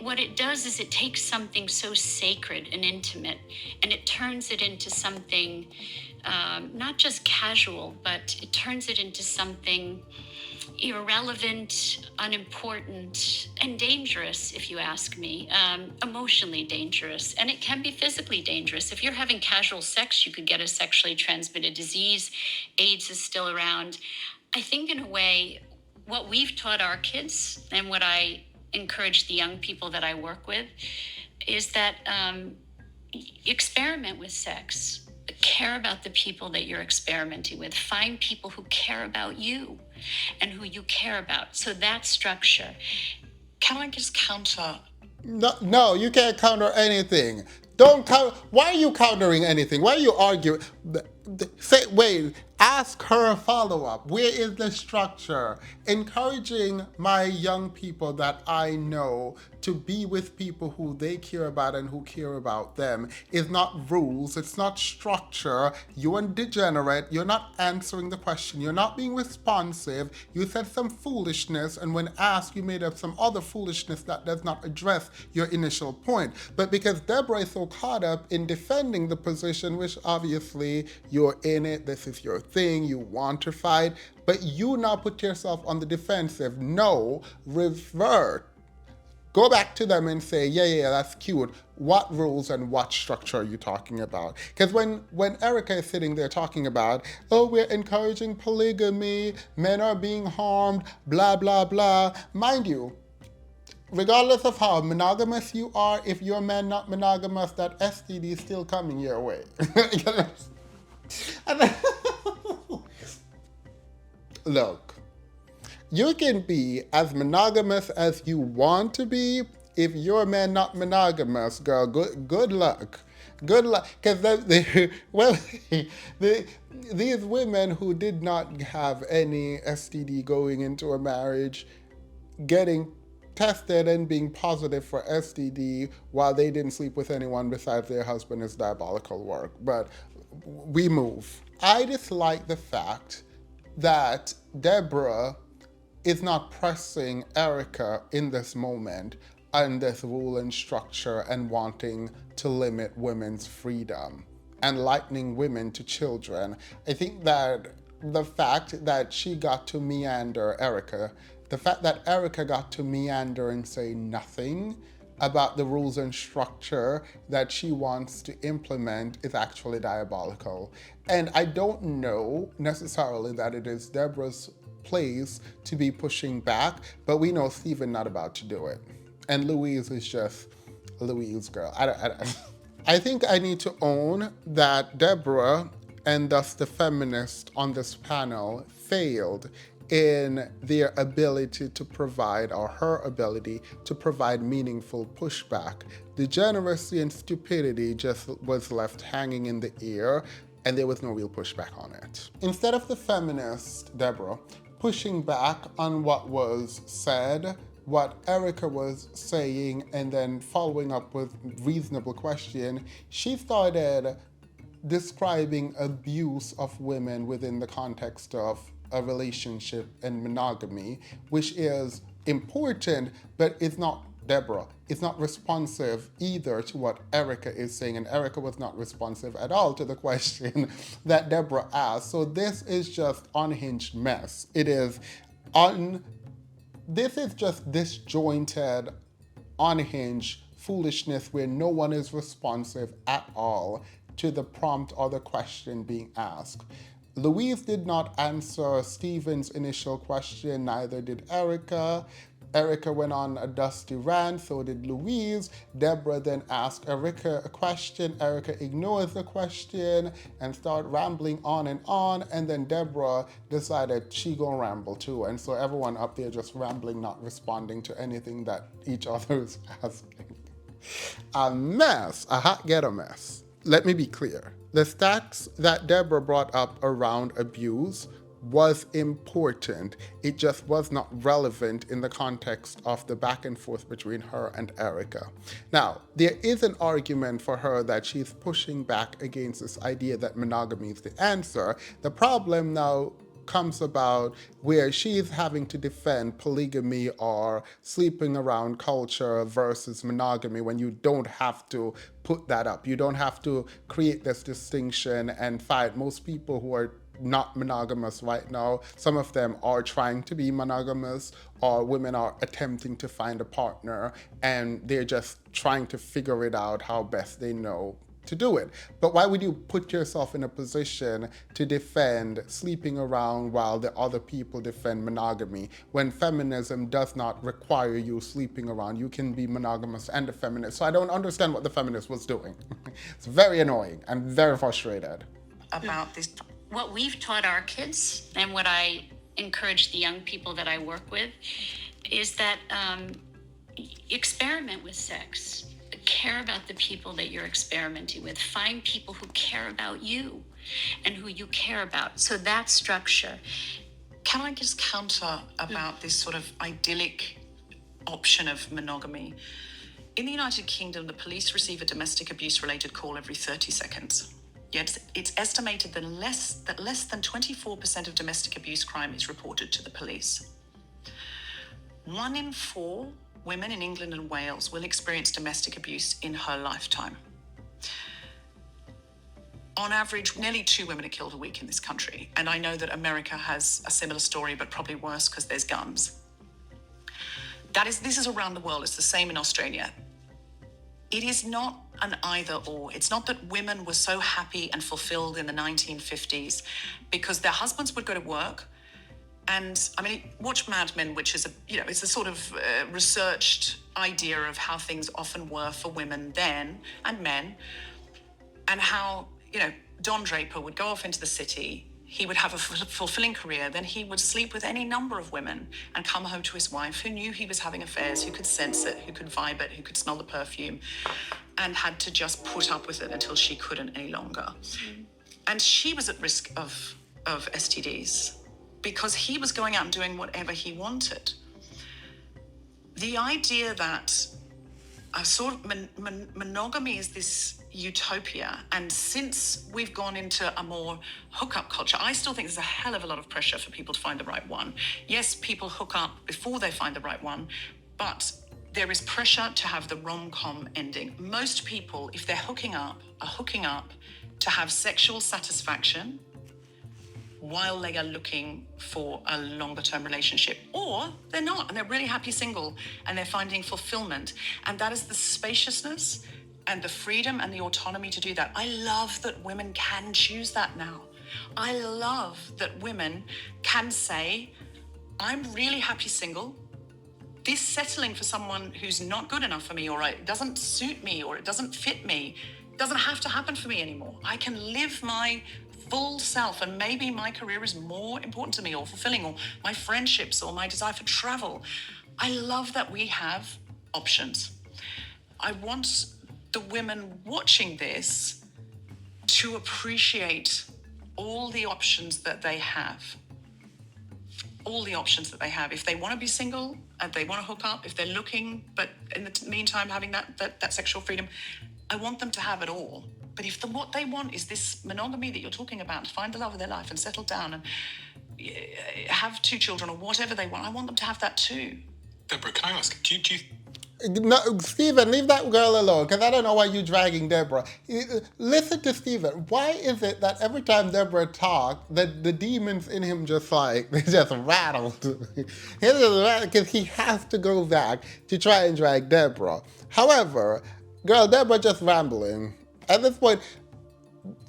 What it does is it takes something so sacred and intimate, and it turns it into something not just casual, but it turns it into something irrelevant, unimportant, and dangerous, if you ask me, emotionally dangerous. And it can be physically dangerous. If you're having casual sex, you could get a sexually transmitted disease. AIDS is still around. I think, in a way, what we've taught our kids, and what I encourage the young people that I work with, is that experiment with sex. Care about the people that you're experimenting with. Find people who care about you and who you care about. So that structure. Can I just counter? No, you can't counter anything. Don't counter. Why are you countering anything? Why are you arguing? Wait, ask her a follow-up. Where is the structure? Encouraging my young people that I know to be with people who they care about and who care about them is not rules, it's not structure. You are degenerate, you're not answering the question, you're not being responsive, you said some foolishness, and when asked, you made up some other foolishness that does not address your initial point. But because Deborah is so caught up in defending the position, which obviously you're in it, this is your thing, you want to fight, but you now put yourself on the defensive. No, revert. Go back to them and say, yeah, that's cute. What rules and what structure are you talking about? Because when Erica is sitting there talking about, oh, we're encouraging polygamy, men are being harmed, blah, blah, blah. Mind you, regardless of how monogamous you are, if your man not monogamous, that STD is still coming your way. And then- Look, you can be as monogamous as you want to be. If your man not monogamous, girl, good luck. Good luck, because these women who did not have any STD going into a marriage, getting tested and being positive for STD while they didn't sleep with anyone besides their husband is diabolical work. But we move. I dislike the fact that Deborah is not pressing Erica in this moment on this rule and structure and wanting to limit women's freedom and likening women to children. I think that the fact that she got to meander Erica, the fact that Erica got to meander and say nothing about the rules and structure that she wants to implement is actually diabolical. And I don't know necessarily that it is Deborah's place to be pushing back, but we know Stephen not about to do it. And Louise is just Louise, girl. I think I need to own that Deborah and thus the feminists on this panel failed in their ability to provide, or her ability to provide, meaningful pushback. Degeneracy and stupidity just was left hanging in the air, and there was no real pushback on it. Instead of the feminist, Deborah, pushing back on what was said, what Erica was saying, and then following up with reasonable question, she started describing abuse of women within the context of a relationship and monogamy, which is important, but it's not, Deborah, it's not responsive either to what Erica is saying, and Erica was not responsive at all to the question that Deborah asked. So this is just unhinged mess. This is just disjointed, unhinged foolishness where no one is responsive at all to the prompt or the question being asked. Louise did not answer Stephen's initial question, neither did Erica. Erica went on a dusty rant, so did Louise. Deborah then asked Erica a question. Erica ignores the question and started rambling on, and then Deborah decided she gonna ramble too. And so everyone up there just rambling, not responding to anything that each other is asking. A mess, a hot ghetto mess. Let me be clear. The stats that Deborah brought up around abuse was important. It just was not relevant in the context of the back and forth between her and Erica. Now, there is an argument for her that she's pushing back against this idea that monogamy is the answer. The problem now comes about where she's having to defend polygamy or sleeping around culture versus monogamy when you don't have to put that up. You don't have to create this distinction and fight. Most people who are not monogamous right now, some of them are trying to be monogamous, or women are attempting to find a partner and they're just trying to figure it out how best they know to do it. But why would you put yourself in a position to defend sleeping around while the other people defend monogamy when feminism does not require you sleeping around? You can be monogamous and a feminist. So I don't understand what the feminist was doing. It's very annoying. I'm very frustrated. About this. What we've taught our kids and what I encourage the young people that I work with is that experiment with sex. Care about the people that you're experimenting with. Find people who care about you and who you care about. So that structure. Can I just counter about this sort of idyllic option of monogamy? In the United Kingdom, the police receive a domestic abuse related call every 30 seconds. Yet it's estimated that less than 24% of domestic abuse crime is reported to the police. 1 in 4 women in England and Wales will experience domestic abuse in her lifetime. On average, nearly 2 women are killed a week in this country. And I know that America has a similar story, but probably worse because there's guns. This is around the world. It's the same in Australia. It is not an either or. It's not that women were so happy and fulfilled in the 1950s because their husbands would go to work And I mean, watch Mad Men, which is it's a sort of researched idea of how things often were for women then and men, and how, Don Draper would go off into the city. He would have a fulfilling career. Then he would sleep with any number of women and come home to his wife, who knew he was having affairs, who could sense it, who could vibe it, who could smell the perfume, and had to just put up with it until she couldn't any longer. And she was at risk of STDs because he was going out and doing whatever he wanted. The idea that a sort of monogamy is this utopia, and since we've gone into a more hookup culture, I still think there's a hell of a lot of pressure for people to find the right one. Yes, people hook up before they find the right one, but there is pressure to have the rom-com ending. Most people, if they're hooking up, are hooking up to have sexual satisfaction while they are looking for a longer term relationship, or they're not, and they're really happy single and they're finding fulfillment. And that is the spaciousness and the freedom and the autonomy to do that. I love that women can choose that now. I love that women can say, I'm really happy single. This settling for someone who's not good enough for me, or it doesn't suit me, or it doesn't fit me, doesn't have to happen for me anymore. I can live my full self, and maybe my career is more important to me, or fulfilling, or my friendships, or my desire for travel. I love that we have options. I want the women watching this to appreciate all the options that they have. All the options that they have. If they want to be single and they want to hook up, if they're looking, but in the meantime having that sexual freedom, I want them to have it all. But if what they want is this monogamy that you're talking about, to find the love of their life and settle down and have 2 children or whatever they want, I want them to have that too. Deborah, can I ask, do you No, Stephen, leave that girl alone, because I don't know why you're dragging Deborah. Listen to Stephen. Why is it that every time Deborah talks, the demons in him just they just rattled? Because he has to go back to try and drag Deborah. However, girl, Deborah just rambling. At this point,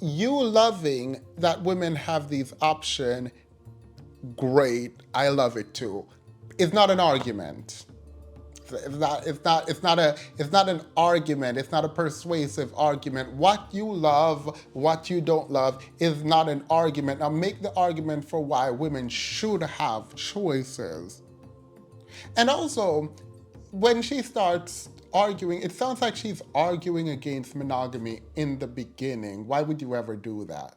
you loving that women have these options, great, I love it too. It's not an argument. It's not an argument. It's not a persuasive argument. What you love, what you don't love is not an argument. Now make the argument for why women should have choices. And also, when she starts arguing, it sounds like she's arguing against monogamy in the beginning. Why would you ever do that?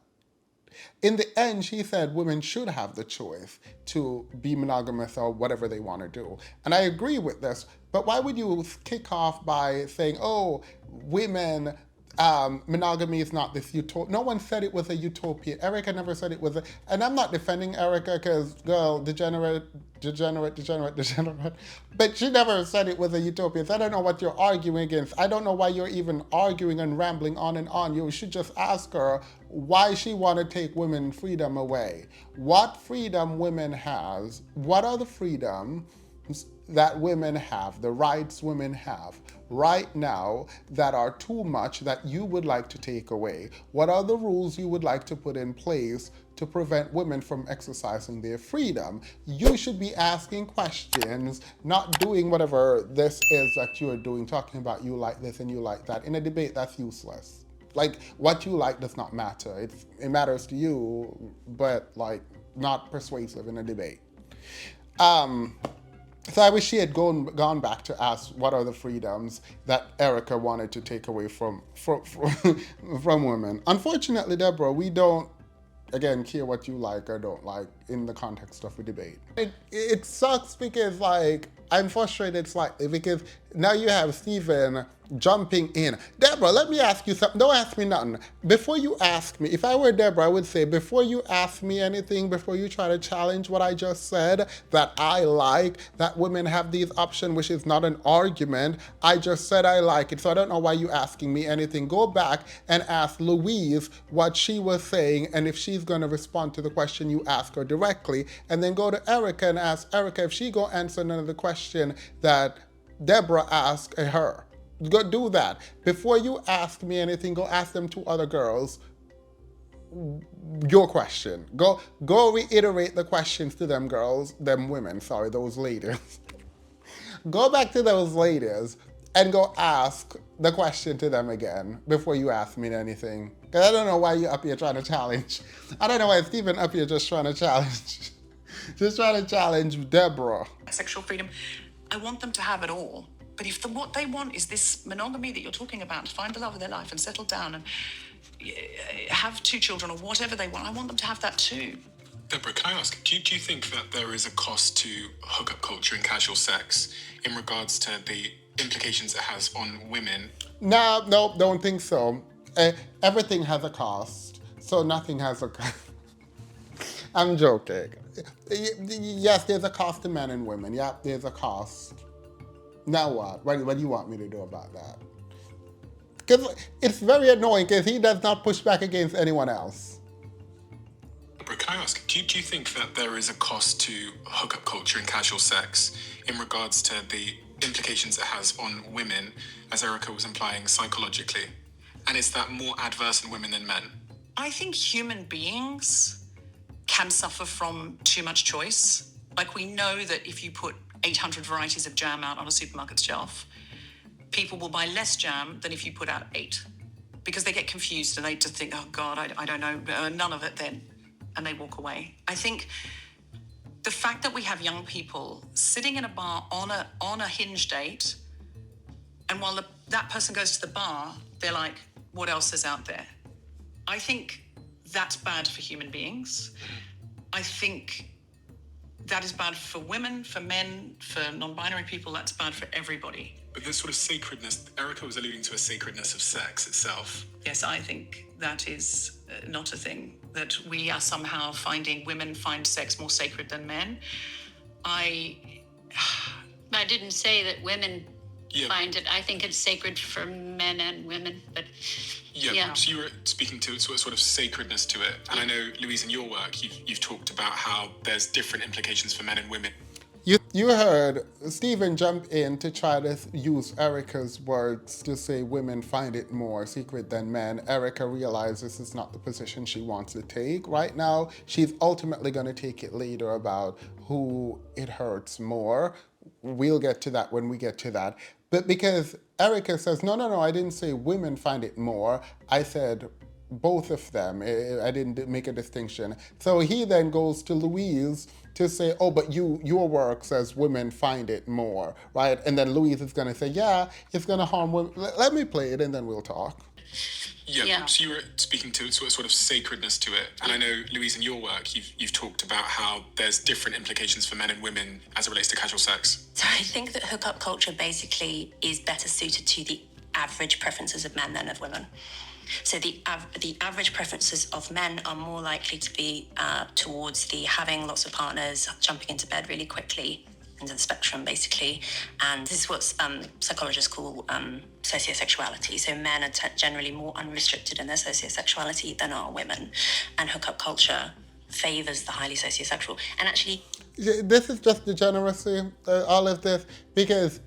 In the end, she said women should have the choice to be monogamous or whatever they want to do. And I agree with this, but why would you kick off by saying, oh, women, monogamy is not this utopia. No one said it was a utopia. Erica never said it was and I'm not defending Erica because, girl, degenerate. But she never said it was a utopia. So I don't know what you're arguing against. I don't know why you're even arguing and rambling on and on. You should just ask her why she want to take women's freedom away. What freedom women has, what are the freedoms that women have, the rights women have right now that are too much that you would like to take away? What are the rules you would like to put in place to prevent women from exercising their freedom? You should be asking questions, not doing whatever this is that you're doing, talking about you like this and you like that. In a debate, that's useless. Like, what you like does not matter. It matters to you, but not persuasive in a debate. So I wish she had gone back to ask what are the freedoms that Erica wanted to take away from women. Unfortunately, Deborah, we don't, again, care what you like or don't like in the context of a debate. It sucks because I'm frustrated slightly because now you have Stephen jumping in. Deborah, let me ask you something. Don't ask me nothing. Before you ask me, if I were Deborah, I would say, before you ask me anything, before you try to challenge what I just said, that I like, that women have these options, which is not an argument, I just said I like it, so I don't know why you're asking me anything. Go back and ask Louise what she was saying, and if she's going to respond to the question you ask her directly, and then go to Erica and ask Erica if she going to answer none of the question that Deborah asked her. Go do that. Before you ask me anything, go ask them 2 other girls your question. Go reiterate the questions to them girls, them women, sorry, those ladies. Go back to those ladies and go ask the question to them again before you ask me anything. Because I don't know why you're up here trying to challenge. I don't know why Stephen up here just trying to challenge. Just trying to challenge Deborah. Sexual freedom. I want them to have it all. But if what they want is this monogamy that you're talking about, to find the love of their life and settle down and have 2 children or whatever they want, I want them to have that too. Deborah, can I ask, do you think that there is a cost to hookup culture and casual sex in regards to the implications it has on women? No, don't think so. Everything has a cost, so nothing has a cost. I'm joking. Yes, there's a cost to men and women. Yeah, there's a cost. Now what? What do you want me to do about that? Because it's very annoying because he does not push back against anyone else. Deborah, can I ask, do you think that there is a cost to hookup culture and casual sex in regards to the implications it has on women, as Erica was implying, psychologically? And is that more adverse in women than men? I think human beings can suffer from too much choice. Like, we know that if you put 800 varieties of jam out on a supermarket shelf, people will buy less jam than if you put out 8. Because they get confused and they just think, oh God, I don't know, none of it then. And they walk away. I think the fact that we have young people sitting in a bar on a hinge date, and while that person goes to the bar, they're like, what else is out there? I think that's bad for human beings. I think that is bad for women, for men, for non-binary people. That's bad for everybody. But this sort of sacredness, Erica was alluding to a sacredness of sex itself. Yes, I think that is not a thing, that we are somehow finding women find sex more sacred than men. I didn't say that women find it. I think it's sacred for men and women, but yeah. So you were speaking to sort of sacredness to it. And I know, Louise, in your work, you've talked about how there's different implications for men and women. You heard Stephen jump in to try to use Erica's words to say women find it more secret than men. Erica realizes this is not the position she wants to take right now. She's ultimately going to take it later about who it hurts more. We'll get to that when we get to that. But because Erica says, no, I didn't say women find it more. I said both of them. I didn't make a distinction. So he then goes to Louise to say, oh, but your work says women find it more, right? And then Louise is going to say, yeah, it's going to harm women. Let me play it and then we'll talk. Yeah. So you were speaking to sort of sacredness to it. And I know, Louise, in your work, you've talked about how there's different implications for men and women as it relates to casual sex. So I think that hookup culture basically is better suited to the average preferences of men than of women. So the average preferences of men are more likely to be towards the having lots of partners, jumping into bed really quickly, into the spectrum, basically. And this is what psychologists call sociosexuality. So men are generally more unrestricted in their sociosexuality than are women. And hookup culture favors the highly sociosexual. And actually... This is just degeneracy, all of this, because...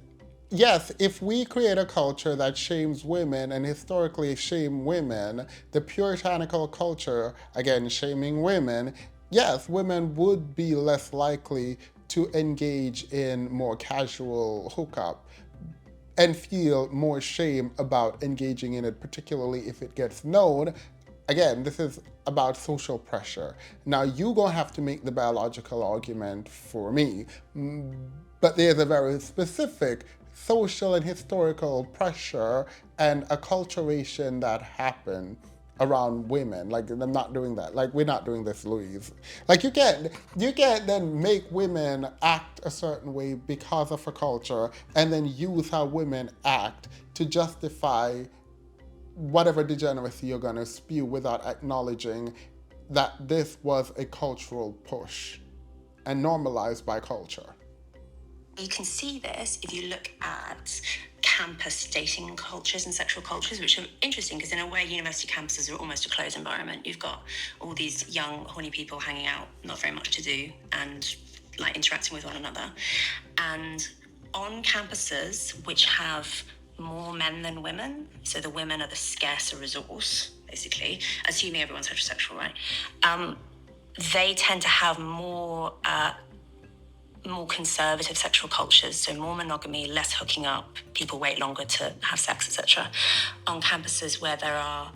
Yes, if we create a culture that shames women and historically shame women, the puritanical culture, again, shaming women, yes, women would be less likely to engage in more casual hookup and feel more shame about engaging in it, particularly if it gets known. Again, this is about social pressure. Now, you're going to have to make the biological argument for me, but there's a very specific social and historical pressure and acculturation that happened around women. Like, I'm not doing that. Like, we're not doing this, Louise. Like, you can't then make women act a certain way because of a culture and then use how women act to justify whatever degeneracy you're going to spew without acknowledging that this was a cultural push and normalized by culture. You can see this if you look at campus dating cultures and sexual cultures, which are interesting because in a way university campuses are almost a closed environment. You've got all these young, horny people hanging out, not very much to do, and like interacting with one another. And on campuses which have more men than women, so the women are the scarcer resource, basically, assuming everyone's heterosexual, right? They tend to have more conservative sexual cultures, so more monogamy, less hooking up, people wait longer to have sex, etc. On campuses where there are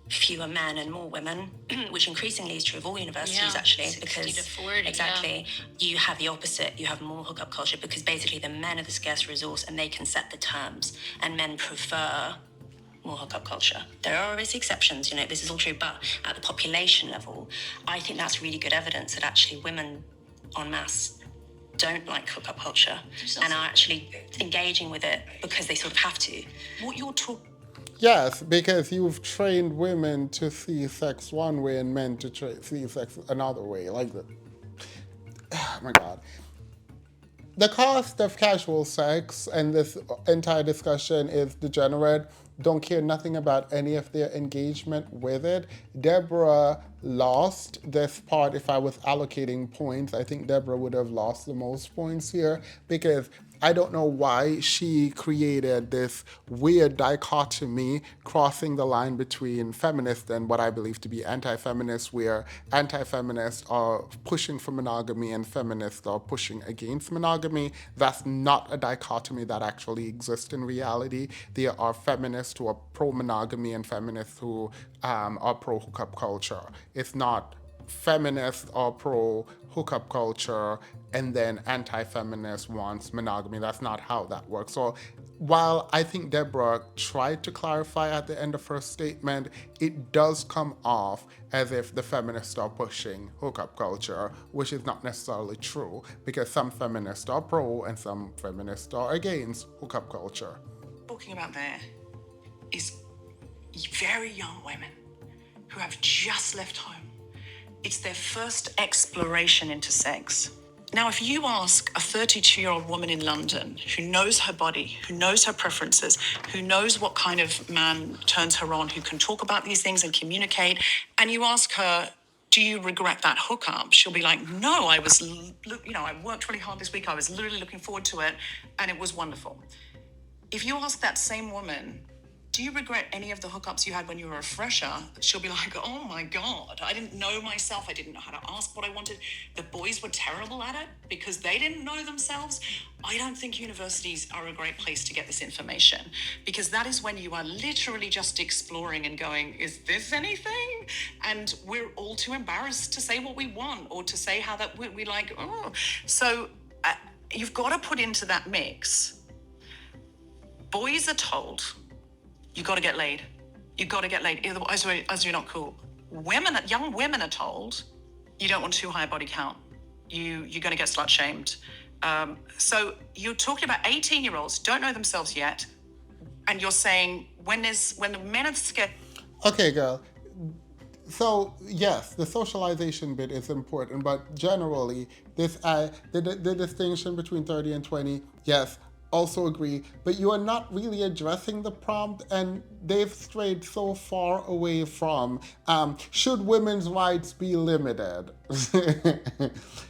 fewer men and more women, which increasingly is true of all universities, actually, 60 because to 40, exactly, you have the opposite. You have more hookup culture because basically the men are the scarce resource and they can set the terms, and men prefer more hookup culture. There are obviously exceptions, this is all true, but at the population level, I think that's really good evidence that actually women en masse don't like hookup culture and are actually engaging with it because they sort of have to. What you're talking Yes, because you've trained women to see sex one way and men to see sex another way. Like, oh my God. The cost of casual sex and this entire discussion is degenerate. Don't care nothing about any of their engagement with it. Deborah lost this part. If I was allocating points, I think Deborah would have lost the most points here because I don't know why she created this weird dichotomy crossing the line between feminists and what I believe to be anti-feminists, where anti-feminists are pushing for monogamy and feminists are pushing against monogamy. That's not a dichotomy that actually exists in reality. There are feminists who are pro-monogamy and feminists who are pro-hookup culture. It's not feminists are pro hookup culture and then anti-feminist wants monogamy. That's not how that works. So while I think Deborah tried to clarify at the end of her statement, it does come off as if the feminists are pushing hookup culture, which is not necessarily true because some feminists are pro and some feminists are against hookup culture. talking about there is very young women who have just left home. It's their first exploration into sex. Now, if you ask a 32-year-old woman in London who knows her body, who knows her preferences, who knows what kind of man turns her on, who can talk about these things and communicate, and you ask her, do you regret that hookup? She'll be like, no, I worked really hard this week. I was literally looking forward to it, and it was wonderful. If you ask that same woman, do you regret any of the hookups you had when you were a fresher? She'll be like, oh my God, I didn't know myself. I didn't know how to ask what I wanted. The boys were terrible at it because they didn't know themselves. I don't think universities are a great place to get this information because that is when you are literally just exploring and going, is this anything? And we're all too embarrassed to say what we want or to say how that we like, oh. So you've got to put into that mix. Boys are told, you got to get laid. You got to get laid. Otherwise, you're not cool. Young women are told, you don't want too high a body count. You're going to get slut shamed. So you're talking about 18-year-olds don't know themselves yet, and you're saying when the men are scared. Okay, girl. So yes, the socialization bit is important, but generally, the distinction between 30 and 20, yes. Also agree, but you are not really addressing the prompt, and they've strayed so far away from should women's rights be limited?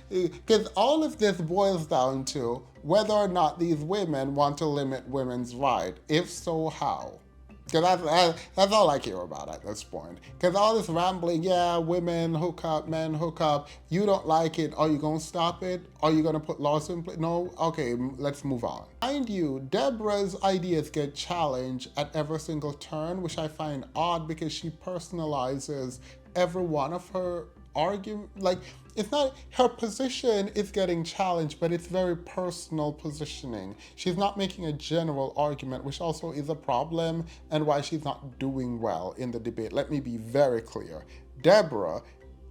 Because all of this boils down to whether or not these women want to limit women's rights. If so, how? Because that's all I care about at this point. Because all this rambling, yeah, women hook up, men hook up, you don't like it, are you going to stop it? Are you going to put laws in place? No? Okay, let's move on. Mind you, Deborah's ideas get challenged at every single turn, which I find odd because she personalizes every one of her argument. Like, it's not her position is getting challenged, but it's very personal positioning. She's not making a general argument, which also is a problem and why she's not doing well in the debate. Let me be very clear. Deborah,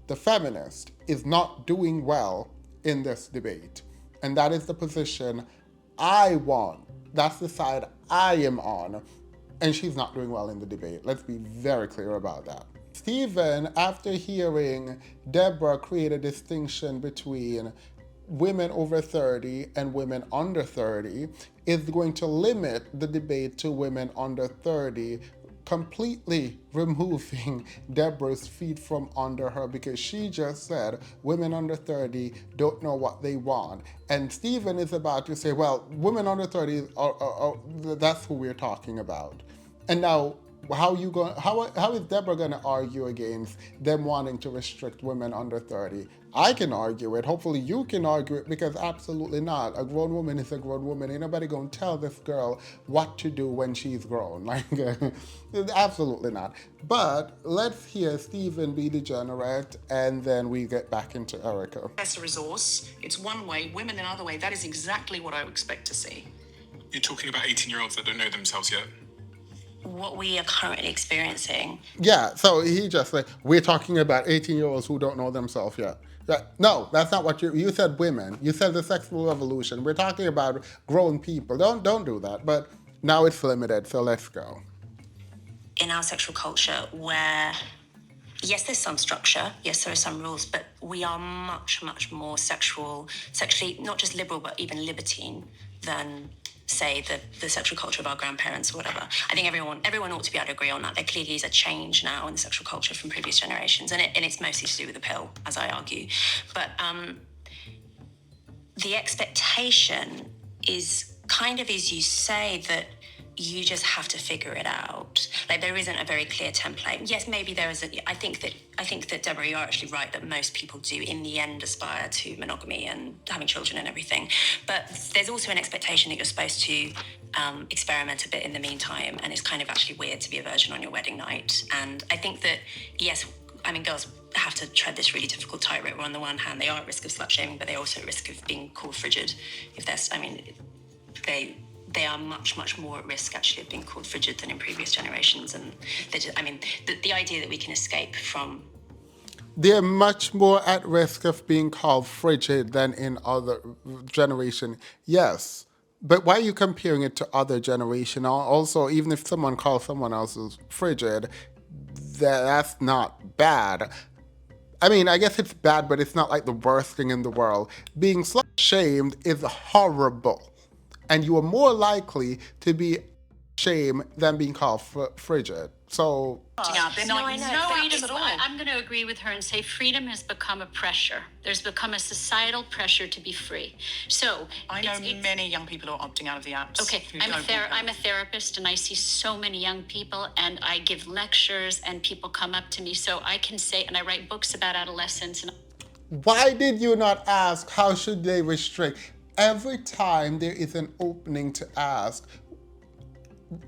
the feminist, is not doing well in this debate. And that is the position I want. That's the side I am on. And she's not doing well in the debate. Let's be very clear about that. Stephen, after hearing Deborah create a distinction between women over 30 and women under 30, is going to limit the debate to women under 30, completely removing Deborah's feet from under her because she just said women under 30 don't know what they want. And Stephen is about to say, well, women under 30, that's who we're talking about. And now how is Deborah going to argue against them wanting to restrict women under 30? I can argue it. Hopefully you can argue it, because absolutely not. A grown woman is a grown woman. Ain't nobody going to tell this girl what to do when she's grown. Like, absolutely not. But let's hear Stephen be degenerate, and then we get back into Erica. That's a resource. It's one way, women another way. That is exactly what I would expect to see. You're talking about 18-year-olds that don't know themselves yet. What we are currently experiencing. Yeah, so he just said, we're talking about 18-year-olds who don't know themselves yet. No, that's not what you said. Women. You said the sexual revolution. We're talking about grown people. Don't do that. But now it's limited, so let's go. In our sexual culture, where yes, there's some structure, yes, there are some rules, but we are much, much more sexually not just liberal, but even libertine than, say, the sexual culture of our grandparents or whatever. I think everyone ought to be able to agree on that. There clearly is a change now in the sexual culture from previous generations, and it's mostly to do with the pill, as I argue. But the expectation is kind of, as you say, that you just have to figure it out. Like, there isn't a very clear template. Yes, maybe there is I think that Deborah, you're actually right that most people do in the end aspire to monogamy and having children and everything. But there's also an expectation that you're supposed to experiment a bit in the meantime, and it's kind of actually weird to be a virgin on your wedding night. And I think that, yes, I mean, girls have to tread this really difficult tightrope where on the one hand they are at risk of slut shaming, but they're also at risk of being called frigid. They are much, much more at risk, actually, of being called frigid than in previous generations. And the idea that we can escape from... They're much more at risk of being called frigid than in other generation. Yes. But why are you comparing it to other generation? Also, even if someone calls someone else frigid, that's not bad. I mean, I guess it's bad, but it's not like the worst thing in the world. Being slut-shamed is horrible. And you are more likely to be shamed than being called frigid. So... They're not freedom at all. I'm going to agree with her and say freedom has become a pressure. There's become a societal pressure to be free. So I know many young people are opting out of the apps. Okay, I'm a therapist, and I see so many young people, and I give lectures, and people come up to me. So I can say, and I write books about adolescence. And why did you not ask how should they restrict? Every time there is an opening to ask,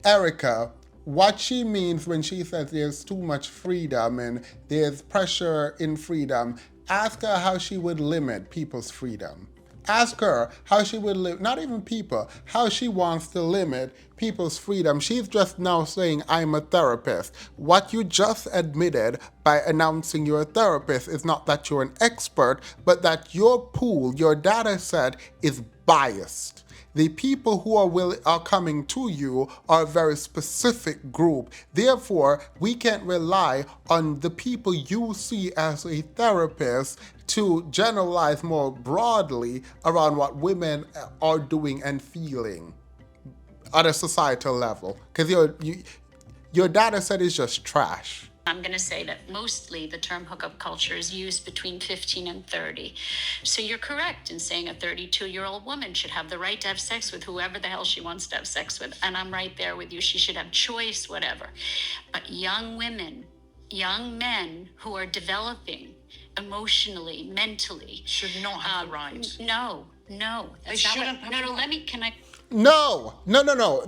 Erica, what she means when she says there's too much freedom and there's pressure in freedom, ask her how she would limit people's freedom. Ask her how she would limit, not even people, how she wants to limit people's freedom. She's just now saying, I'm a therapist. What you just admitted by announcing you're a therapist is not that you're an expert, but that your pool, your data set is biased. The people who are coming to you are a very specific group. Therefore, we can't rely on the people you see as a therapist to generalize more broadly around what women are doing and feeling at a societal level. Because your data set is just trash. I'm going to say that mostly the term hookup culture is used between 15 and 30. So you're correct in saying a 32-year-old woman should have the right to have sex with whoever the hell she wants to have sex with. And I'm right there with you. She should have choice, whatever. But young women, young men who are developing emotionally, mentally... should not have the right. No. They shouldn't have the right. Can I... No.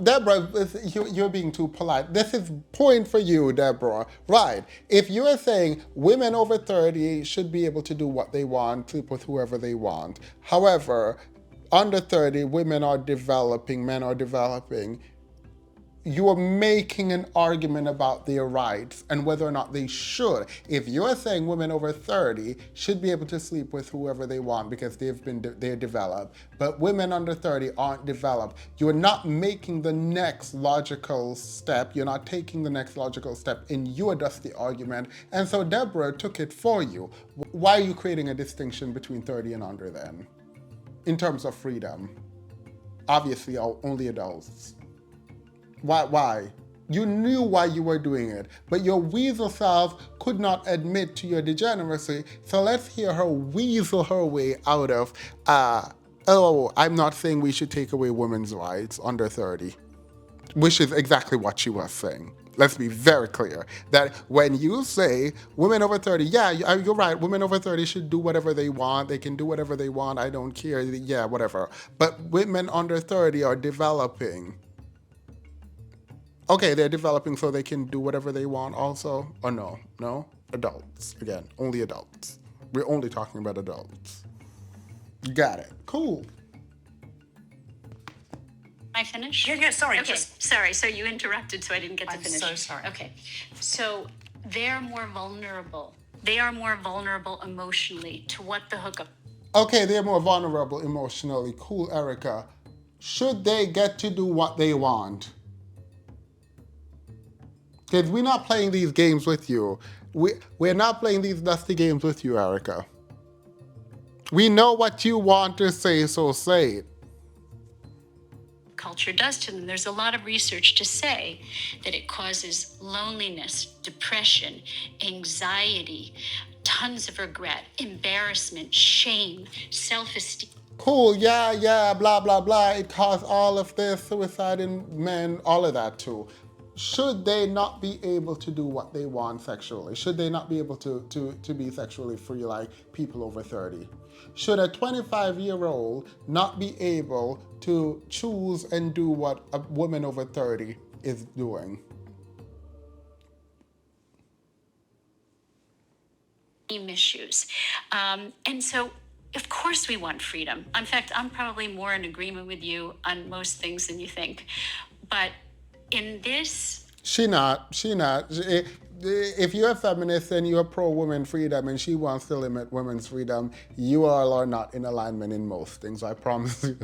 Deborah, you're being too polite. This is point for you, Deborah. Right. If you're saying women over 30 should be able to do what they want, sleep with whoever they want. However, under 30, women are developing, men are developing. You are making an argument about their rights and whether or not they should. If you're saying women over 30 should be able to sleep with whoever they want because they're developed, but women under 30 aren't developed, you're not making the next logical step. You're not taking the next logical step in your dusty argument. And so Deborah took it for you. Why are you creating a distinction between 30 and under then? In terms of freedom. Obviously, only adults. Why? You knew why you were doing it, but your weasel self could not admit to your degeneracy, so let's hear her weasel her way out of, I'm not saying we should take away women's rights under 30, which is exactly what she was saying. Let's be very clear that when you say women over 30, yeah, you're right. Women over 30 should do whatever they want. They can do whatever they want. I don't care. Yeah, whatever. But women under 30 are developing. Okay, they're developing so they can do whatever they want also? Or no? No? Adults. Again, only adults. We're only talking about adults. Got it. Cool. I finish? Yeah, sorry. Okay, sorry. So you interrupted, so I didn't get to I'm finish. so sorry. Okay, so they're more vulnerable. They are more vulnerable emotionally to what the hookup. Okay, they're more vulnerable emotionally. Cool, Erica. Should they get to do what they want? Because we're not playing these games with you. We're not playing these dusty games with you, Erica. We know what you want to say, so say it. Culture does to them. There's a lot of research to say that it causes loneliness, depression, anxiety, tons of regret, embarrassment, shame, self-esteem. Cool, yeah, blah, blah, blah. It caused all of this, suicide in men, all of that too. Should they not be able to do what they want sexually? Should they not be able to be sexually free like people over 30? Should a 25-year-old not be able to choose and do what a woman over 30 is doing? Issues. And so, of course, we want freedom. In fact, I'm probably more in agreement with you on most things than you think. But in this... She not. If you're a feminist and you're pro-women freedom and she wants to limit women's freedom, you all are not in alignment in most things, I promise you.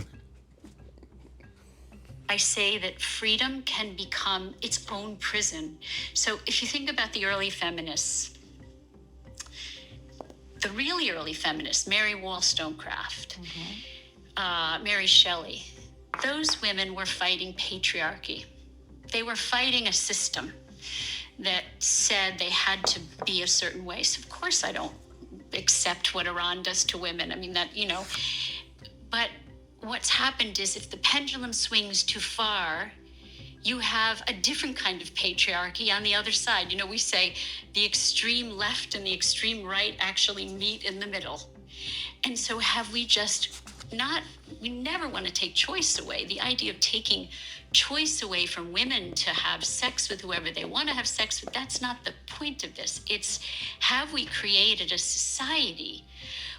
I say that freedom can become its own prison. So if you think about the early feminists, the really early feminists, Mary Wollstonecraft, Mary Shelley, those women were fighting patriarchy. They were fighting a system that said they had to be a certain way. So of course I don't accept what Iran does to women. I mean, that, but what's happened is if the pendulum swings too far, you have a different kind of patriarchy on the other side. We say the extreme left and the extreme right actually meet in the middle. And so have we just we never want to take choice away. The idea of taking choice away from women to have sex with whoever they want to have sex with, that's not the point of this. It's, have we created a society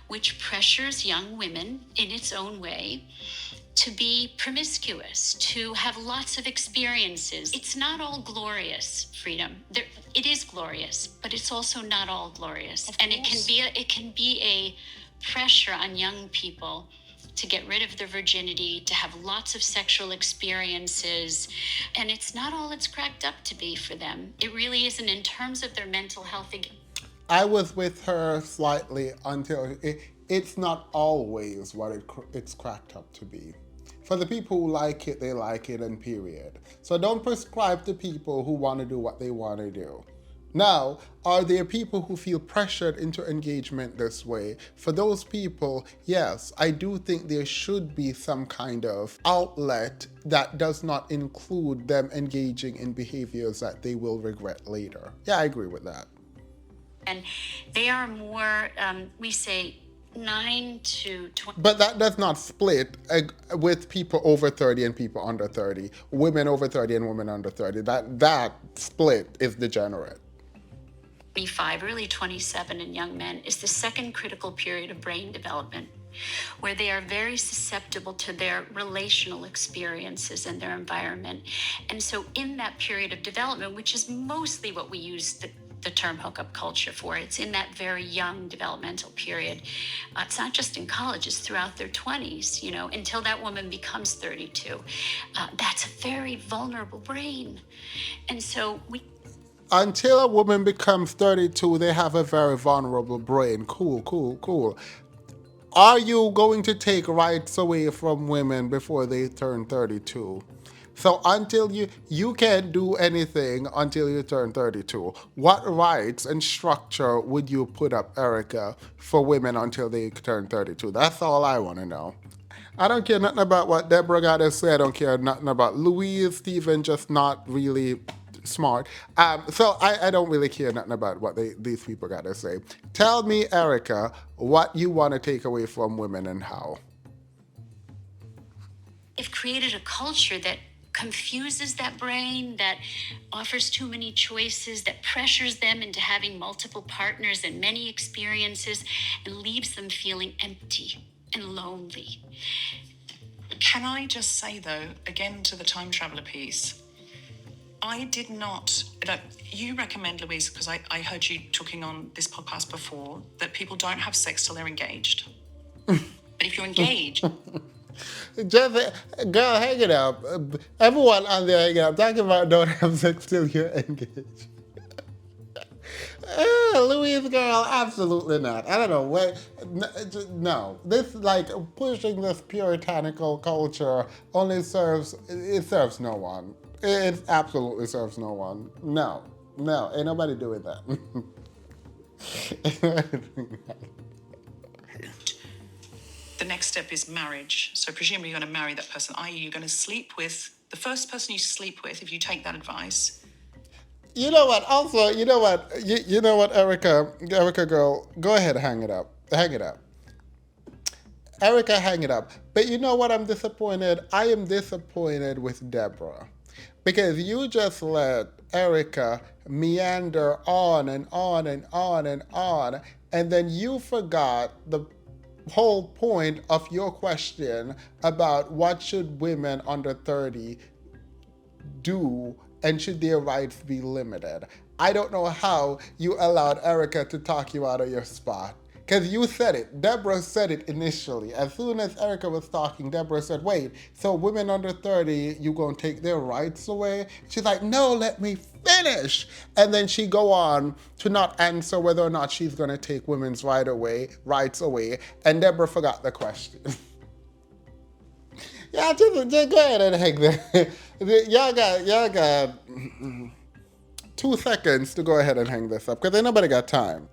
which pressures young women in its own way to be promiscuous, to have lots of experiences? It's not all glorious, freedom. It is glorious, but it's also not all glorious. And it can be a pressure on young people to get rid of their virginity, to have lots of sexual experiences. And it's not all it's cracked up to be for them. It really isn't in terms of their mental health. I was with her slightly until it's not always what it's cracked up to be. For the people who like it, they like it, and period. So don't prescribe to people who want to do what they want to do. Now, are there people who feel pressured into engagement this way? For those people, yes, I do think there should be some kind of outlet that does not include them engaging in behaviors that they will regret later. Yeah, I agree with that. And they are more, we say, 9 to 20. But that does not split with people over 30 and people under 30. Women over 30 and women under 30. That split is degenerate. 25, early 27 in young men is the second critical period of brain development, where they are very susceptible to their relational experiences and their environment. And so in that period of development, which is mostly what we use the term hookup culture for, it's in that very young developmental period. It's not just in college, it's throughout their 20s, until that woman becomes 32. That's a very vulnerable brain. And so until a woman becomes 32, they have a very vulnerable brain. Cool. Are you going to take rights away from women before they turn 32? So until you can't do anything until you turn 32. What rights and structure would you put up, Erica, for women until they turn 32? That's all I want to know. I don't care nothing about what Deborah got to say. I don't care nothing about Louise, Stephen, just not really smart. So I don't really care nothing about what these people got to say. Tell me, Erica, what you want to take away from women and how. They've created a culture that confuses that brain, that offers too many choices, that pressures them into having multiple partners and many experiences, and leaves them feeling empty and lonely. Can I just say, though, again to the time traveler piece, I did not, you recommend, Louise, because I heard you talking on this podcast before, that people don't have sex till they're engaged. But if you're engaged... Just, girl, hang it up. Everyone on there hang it up. Talking about don't have sex till you're engaged. Louise, girl, absolutely not. I don't know what. No, this like pushing this puritanical culture only serves no one. It absolutely serves no one. No, ain't nobody doing that. The next step is marriage. So presumably you're going to marry that person, i.e. you're going to sleep with the first person you sleep with, if you take that advice. You know what? Also, you know what, Erica, girl, go ahead, hang it up. Erica, hang it up. But you know what? I'm disappointed. I am disappointed with Deborah. Because you just let Erica meander on and on and on and on. And then you forgot the whole point of your question about what should women under 30 do and should their rights be limited. I don't know how you allowed Erica to talk you out of your spot. Because you said it. Deborah said it initially. As soon as Erica was talking, Deborah said, wait, so women under 30, you gonna take their rights away? She's like, no, let me finish. And then she go on to not answer whether or not she's gonna take women's rights away. And Deborah forgot the question. Yeah, just go ahead and hang there. Y'all got 2 seconds to go ahead and hang this up, because ain't nobody got time.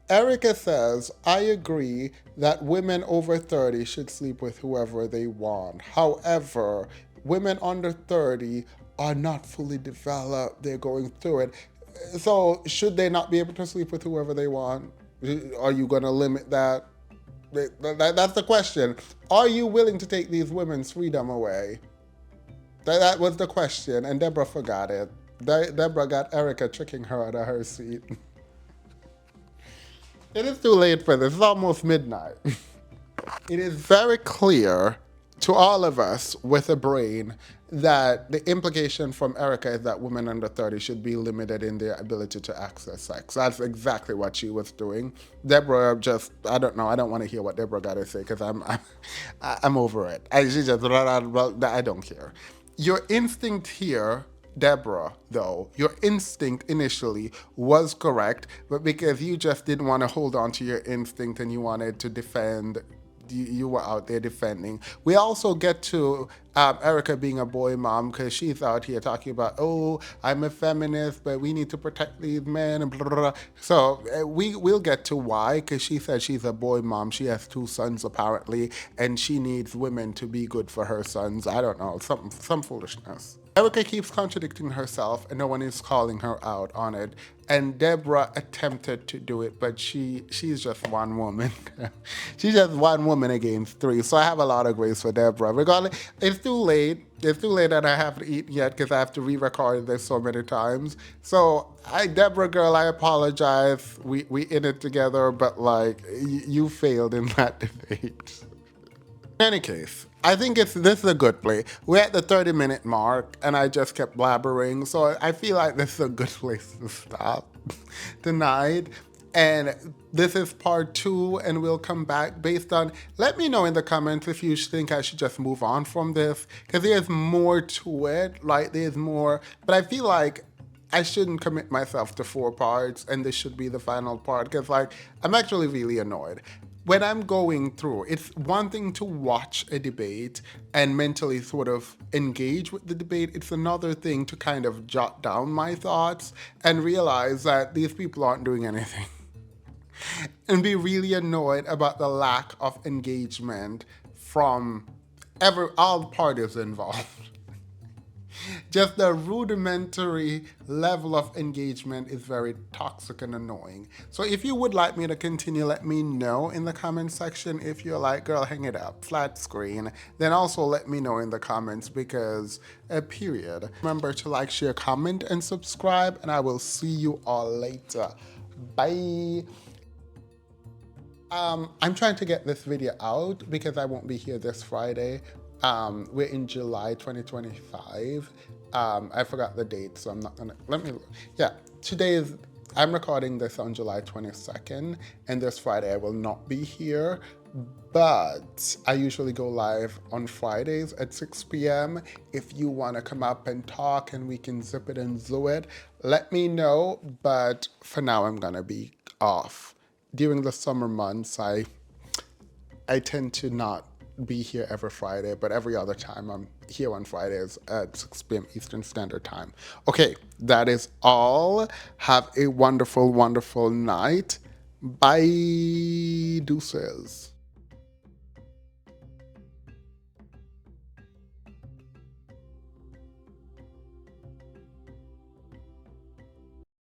Erica says, I agree that women over 30 should sleep with whoever they want. However, women under 30 are not fully developed. They're going through it. So should they not be able to sleep with whoever they want? Are you going to limit that? That's the question. Are you willing to take these women's freedom away? That was the question, and Deborah forgot it. Deborah got Erica tricking her out of her seat. It is too late for this. It's almost midnight. It is very clear to all of us with a brain that the implication from Erica is that women under 30 should be limited in their ability to access sex. That's exactly what she was doing. Deborah just, I don't know. I don't want to hear what Deborah got to say because I'm over it. She just, I don't care. Your instinct here, Deborah, though, your instinct initially was correct, but because you just didn't want to hold on to your instinct and you wanted to defend, you were out there defending. We also get to Erica being a boy mom because she's out here talking about, oh, I'm a feminist, but we need to protect these men and blah, blah, blah. So we'll get to why, because she said she's a boy mom. She has 2 sons apparently, and she needs women to be good for her sons. I don't know, some foolishness. Erica keeps contradicting herself and no one is calling her out on it. And Deborah attempted to do it, but she's just one woman. She's just one woman against 3. So I have a lot of grace for Deborah. Regardless, it's too late. It's too late and I haven't eaten yet because I have to re-record this so many times. So Deborah girl, I apologize. We in it together, but like you failed in that debate. In any case, I think this is a good play. We're at the 30-minute mark, and I just kept blabbering, so I feel like this is a good place to stop tonight. And this is part 2, and we'll come back based on, let me know in the comments if you think I should just move on from this, because there's more to it, like there's more, but I feel like I shouldn't commit myself to 4 parts, and this should be the final part, because like, I'm actually really annoyed. When I'm going through, it's one thing to watch a debate and mentally sort of engage with the debate. It's another thing to kind of jot down my thoughts and realize that these people aren't doing anything. And be really annoyed about the lack of engagement from all parties involved. just the rudimentary level of engagement is very toxic and annoying. So if you would like me to continue, let me know in the comment section. If you're like, girl, hang it up, flat screen, then also let me know in the comments because period. Remember to like, share, comment, and subscribe, and I will see you all later. Bye. I'm trying to get this video out because I won't be here this Friday. We're in July 2025. I forgot the date, so I'm not gonna, yeah, I'm recording this on July 22nd, and this Friday I will not be here, but I usually go live on Fridays at 6 p.m. If you wanna come up and talk and we can zip it and zoo it, let me know, but for now I'm gonna be off. During the summer months, I tend to not be here every Friday, but every other time I'm here on Fridays at 6 p.m. Eastern Standard Time. Okay, that is all. Have a wonderful, wonderful night. Bye, deuces.